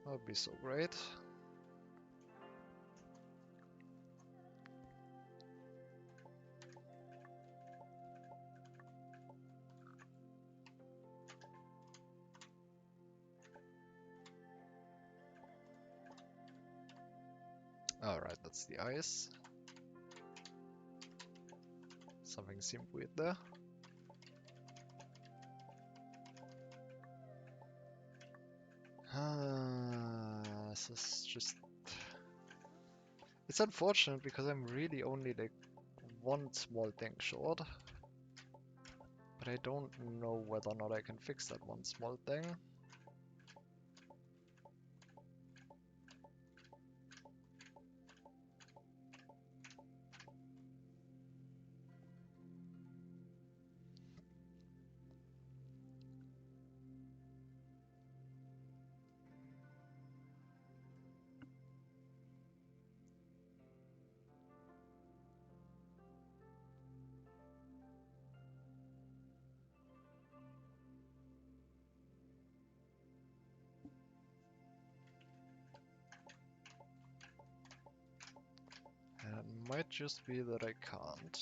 That would be so great. Alright, that's the ice. Something seemed weird there. This is just... It's unfortunate because I'm really only like one small thing short. But I don't know whether or not I can fix that one small thing. might just be that I can't.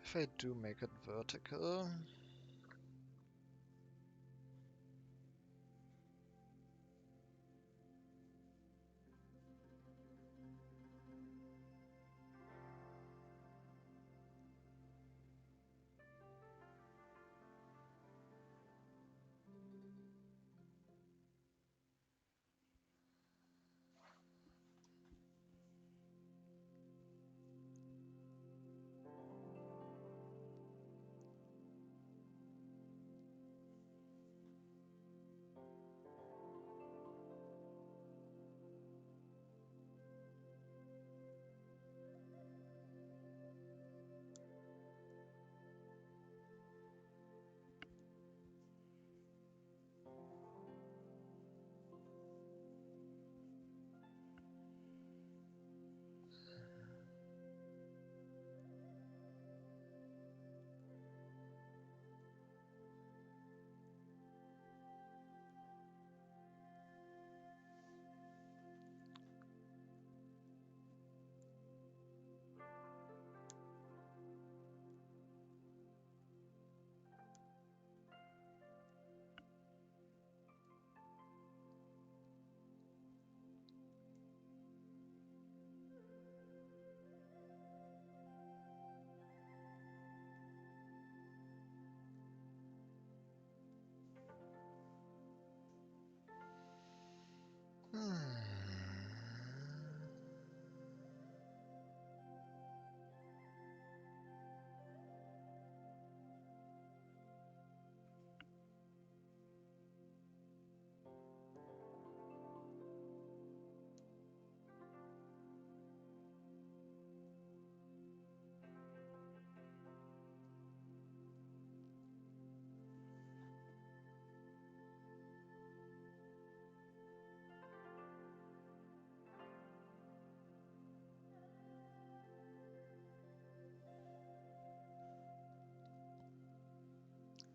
If I do make it vertical...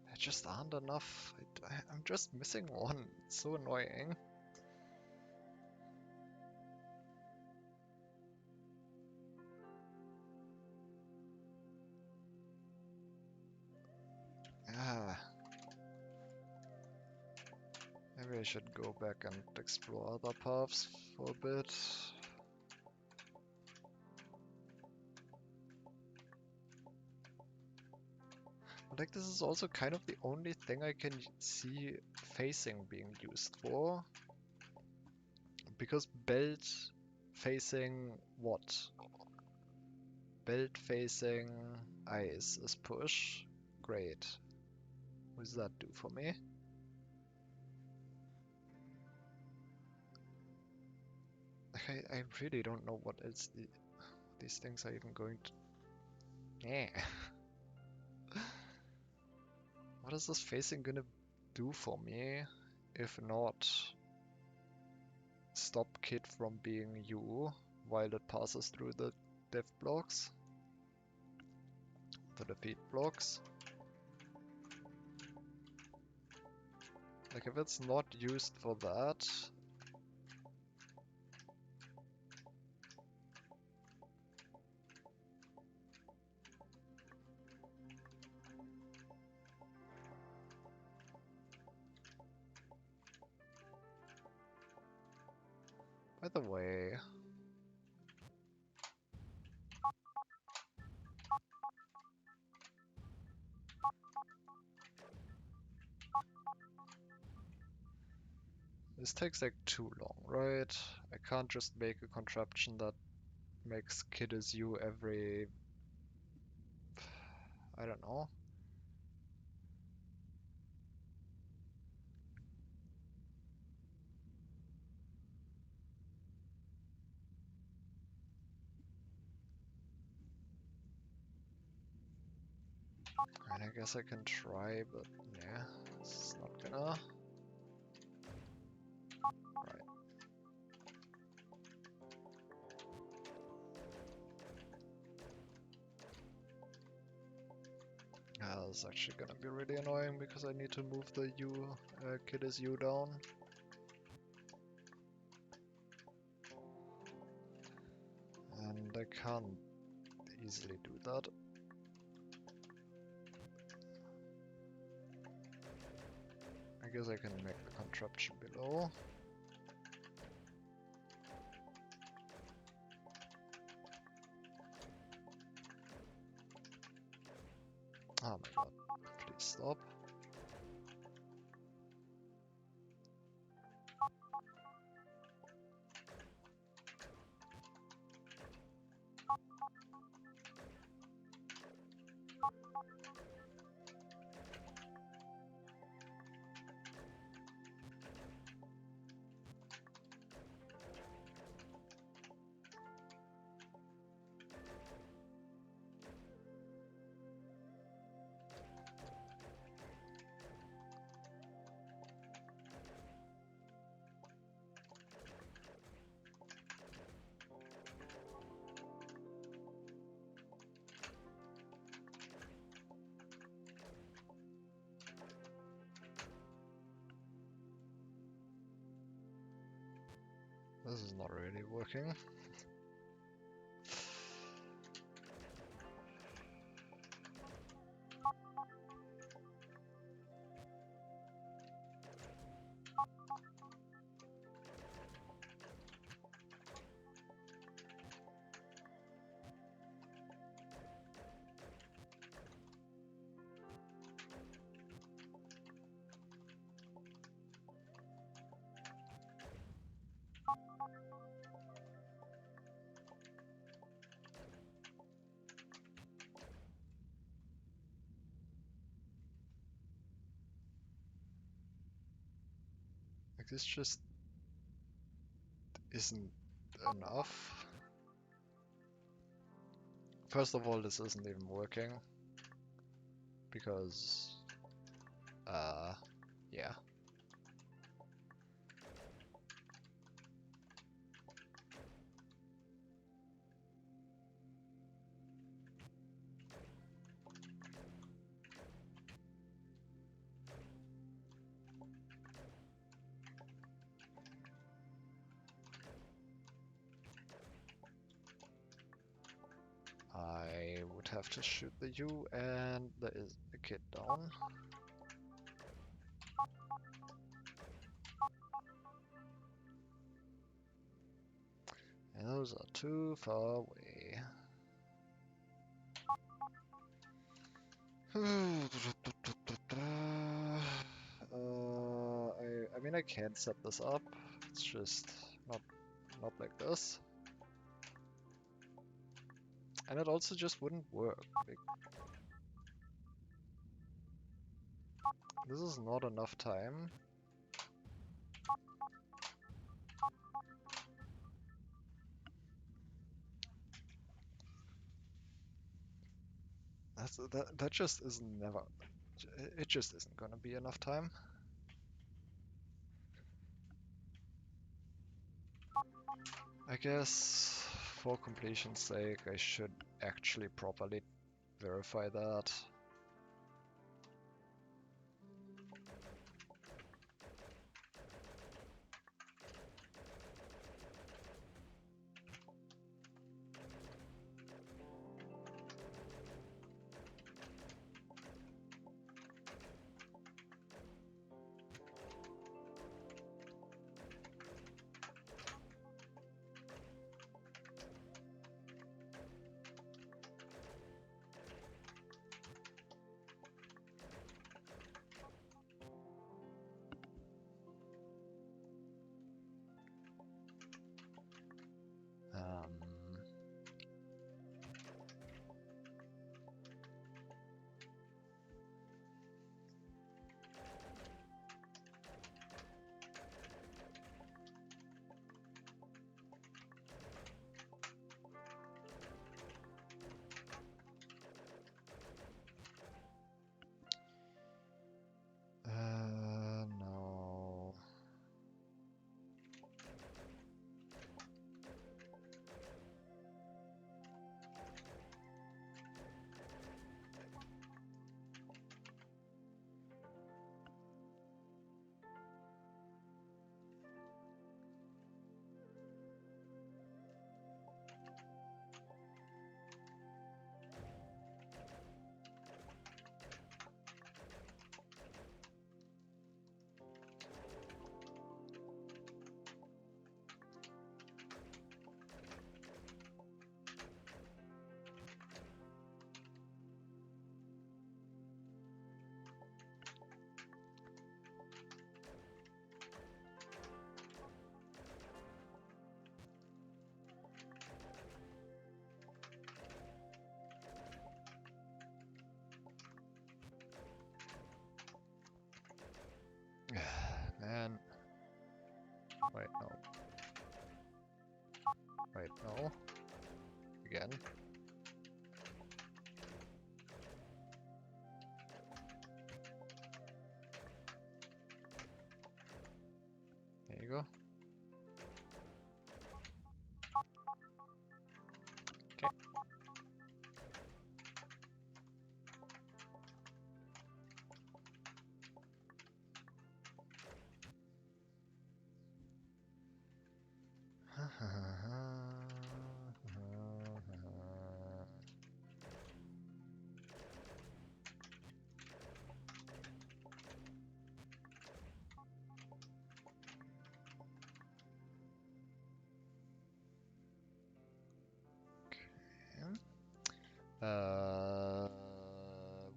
There just aren't enough. I'm just missing one. It's so annoying. Ah. Maybe I should go back and explore other paths for a bit. Like, this is also kind of the only thing I can see facing being used for. Because belt facing what? Belt facing ice is push. Great. What does that do for me? Like, I really don't know what else these things are even going to... Yeah. What is this facing gonna do for me? If not, stop Kid from being you while it passes through the dev blocks, the defeat blocks. Like, if it's not used for that, by the way, this takes like too long, right? I can't just make a contraption that makes Kid as you every, I don't know. And I guess I can try, but yeah, it's not gonna. Right. It's actually gonna be really annoying because I need to move the Kid as you down. can't easily do that. I guess I can make the contraption below. Oh my god, please stop. This is not really working. Like this just isn't enough. First of all, this isn't even working because, yeah. I would have to shoot the U, and there is a kid down. And those are too far away. I mean, I can set this up. It's just not like this. And it also just wouldn't work. Like, this is not enough time. That just is never. It just isn't gonna be enough time. I guess for completion's sake, I should actually properly verify that. Wait, no. Wait, no. Again. There you go. Okay.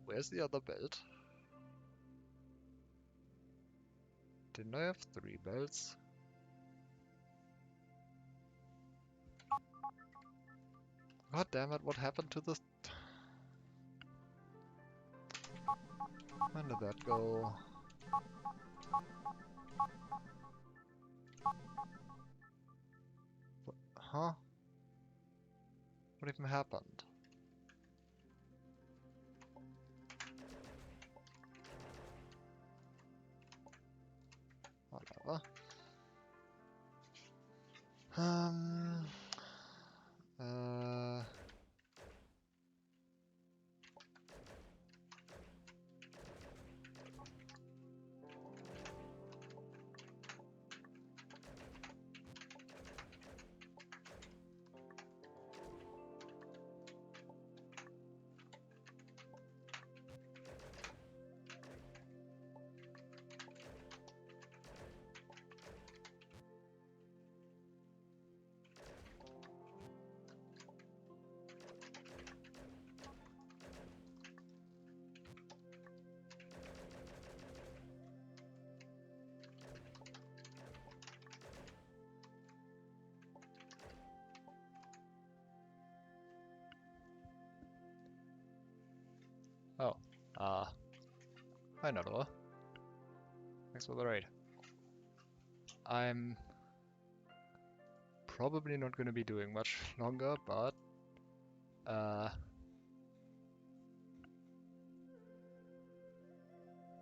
Where's the other belt? Didn't I have 3 belts? God damn it, what happened to this? When did that go? Huh? What even happened? Whatever. Um. Uh. Oh. Hi Nadala. Thanks for the raid. I'm probably not going to be doing much longer, but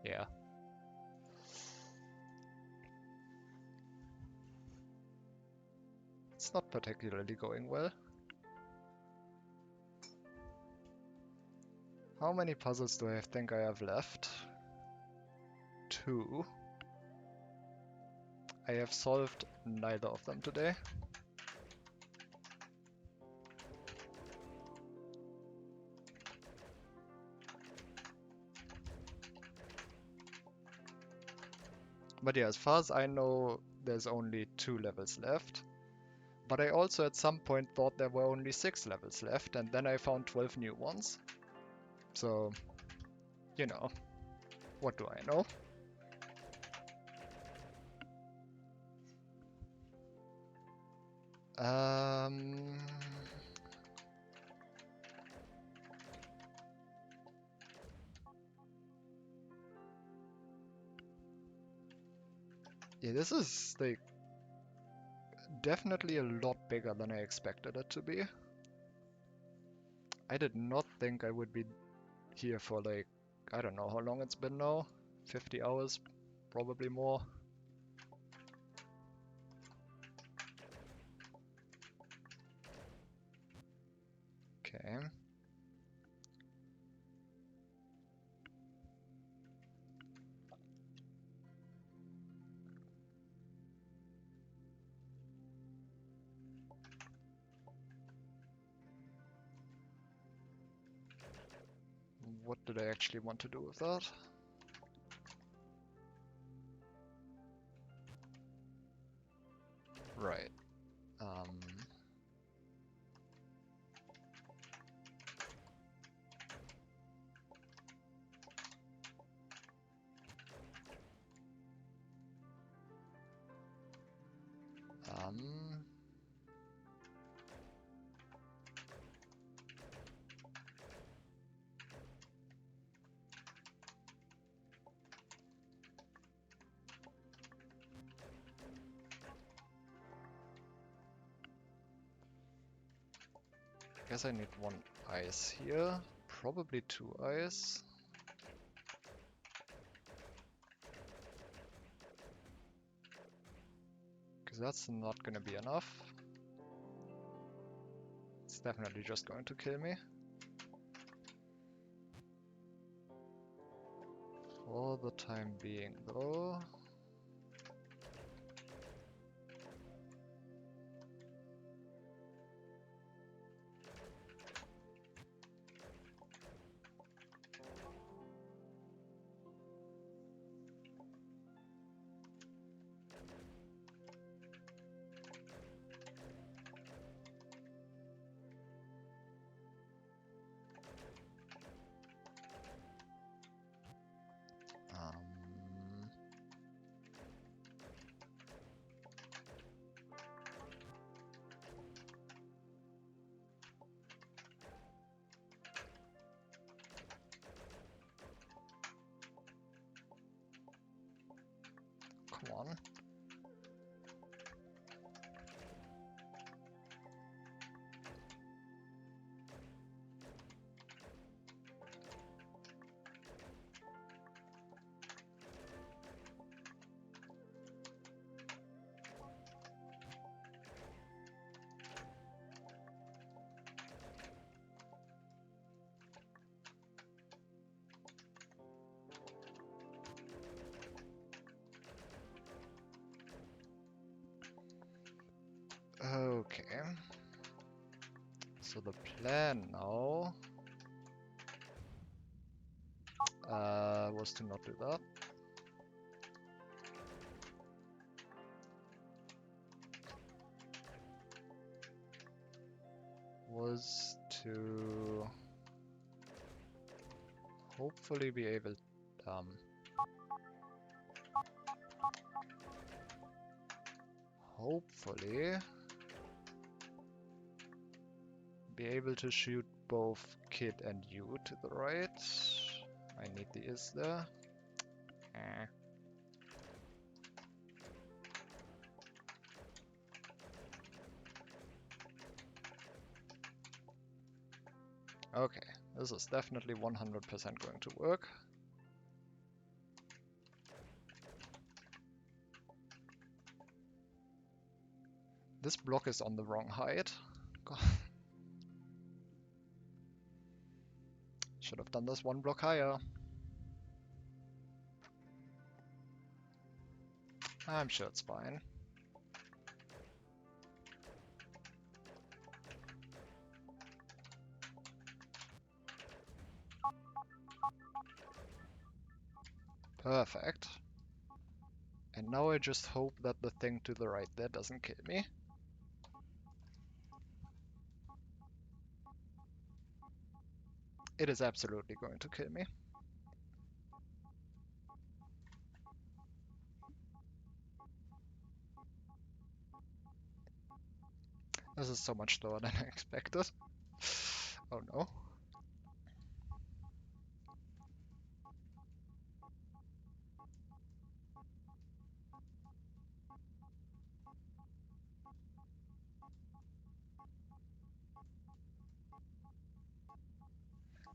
yeah. It's not particularly going well. How many puzzles do I think I have left? 2. I have solved neither of them today. But yeah, as far as I know, there's only 2 levels left. But I also at some point thought there were only 6 levels left, and then I found 12 new ones. So, you know, what do I know? Yeah, this is like definitely a lot bigger than I expected it to be. I did not think I would be here for like, I don't know how long it's been now. 50 hours, probably more. Okay. What did I actually want to do with that? Right. Um, Guess I need one ice here. Probably two ice. Because that's not gonna be enough. It's definitely just going to kill me. For the time being, though. Come on. Okay. So the plan now was to not do that. Was to hopefully be able be able to shoot both Kid and you to the right. I need the is there. Okay, this is definitely 100% going to work. This block is on the wrong height. God. Should have done this one block higher. I'm sure it's fine. Perfect. And now I just hope that the thing to the right there doesn't kill me. It is absolutely going to kill me. This is so much slower than I expected. Oh no.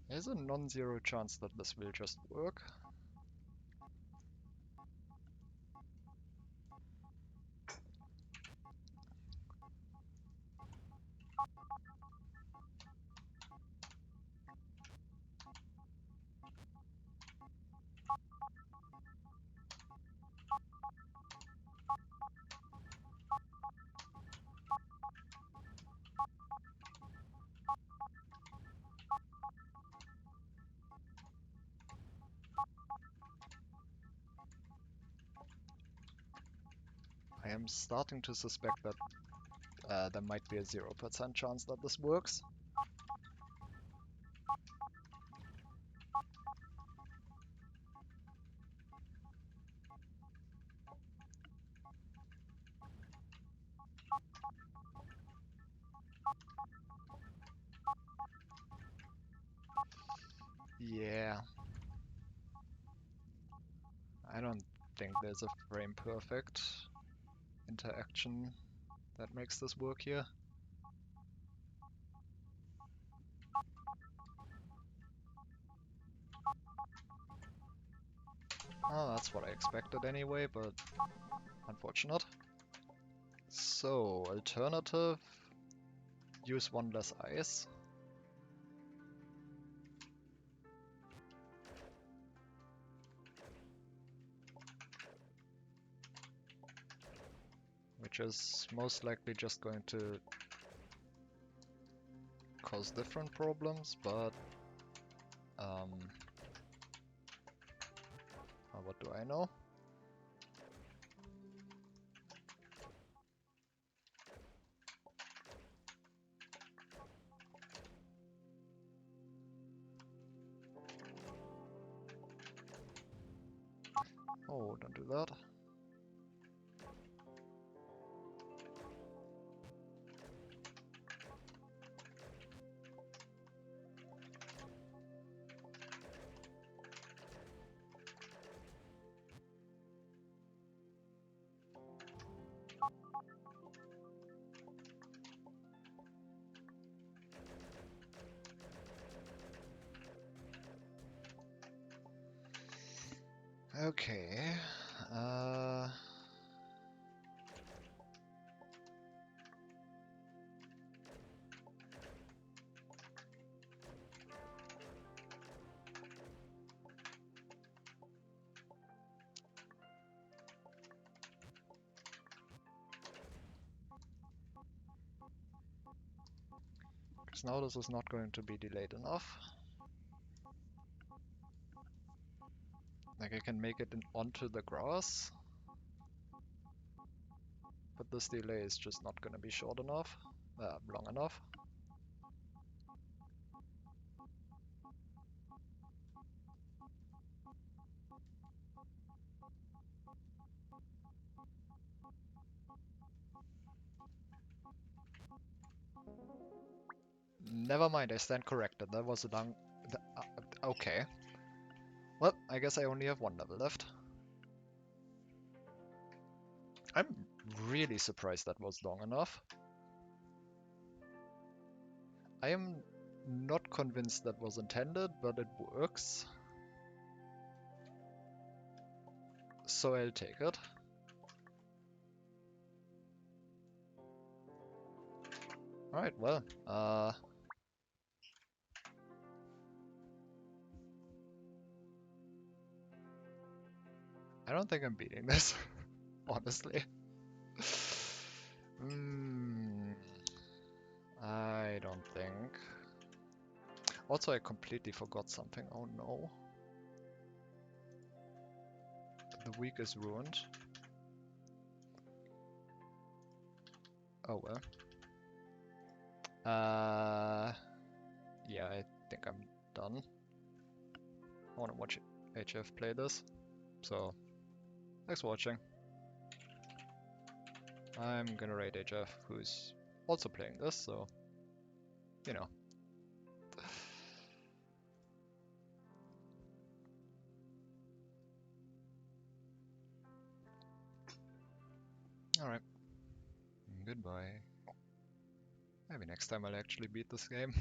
There's a non-zero chance that this will just work. I am starting to suspect that there might be a 0% chance that this works. Yeah. I don't think there's a frame perfect interaction that makes this work here. Oh, that's what I expected anyway, but unfortunate. So, alternative, use one less ice. Which is most likely just going to cause different problems, but what do I know? Oh, don't do that. Okay. Uh, because now this is not going to be delayed enough. Like I can make it onto the grass, but this delay is just not going to be short enough, long enough. Never mind, I stand corrected. That was a long... okay. Well, I guess I only have one level left. I'm really surprised that was long enough. I am not convinced that was intended, but it works. So I'll take it. Alright, well, I don't think I'm beating this, honestly. I don't think. Also, I completely forgot something. Oh no. The week is ruined. Oh well. Yeah, I think I'm done. I want to watch HF play this. So, thanks for watching. I'm gonna rate HF, who's also playing this, so, you know. Alright. Goodbye. Maybe next time I'll actually beat this game.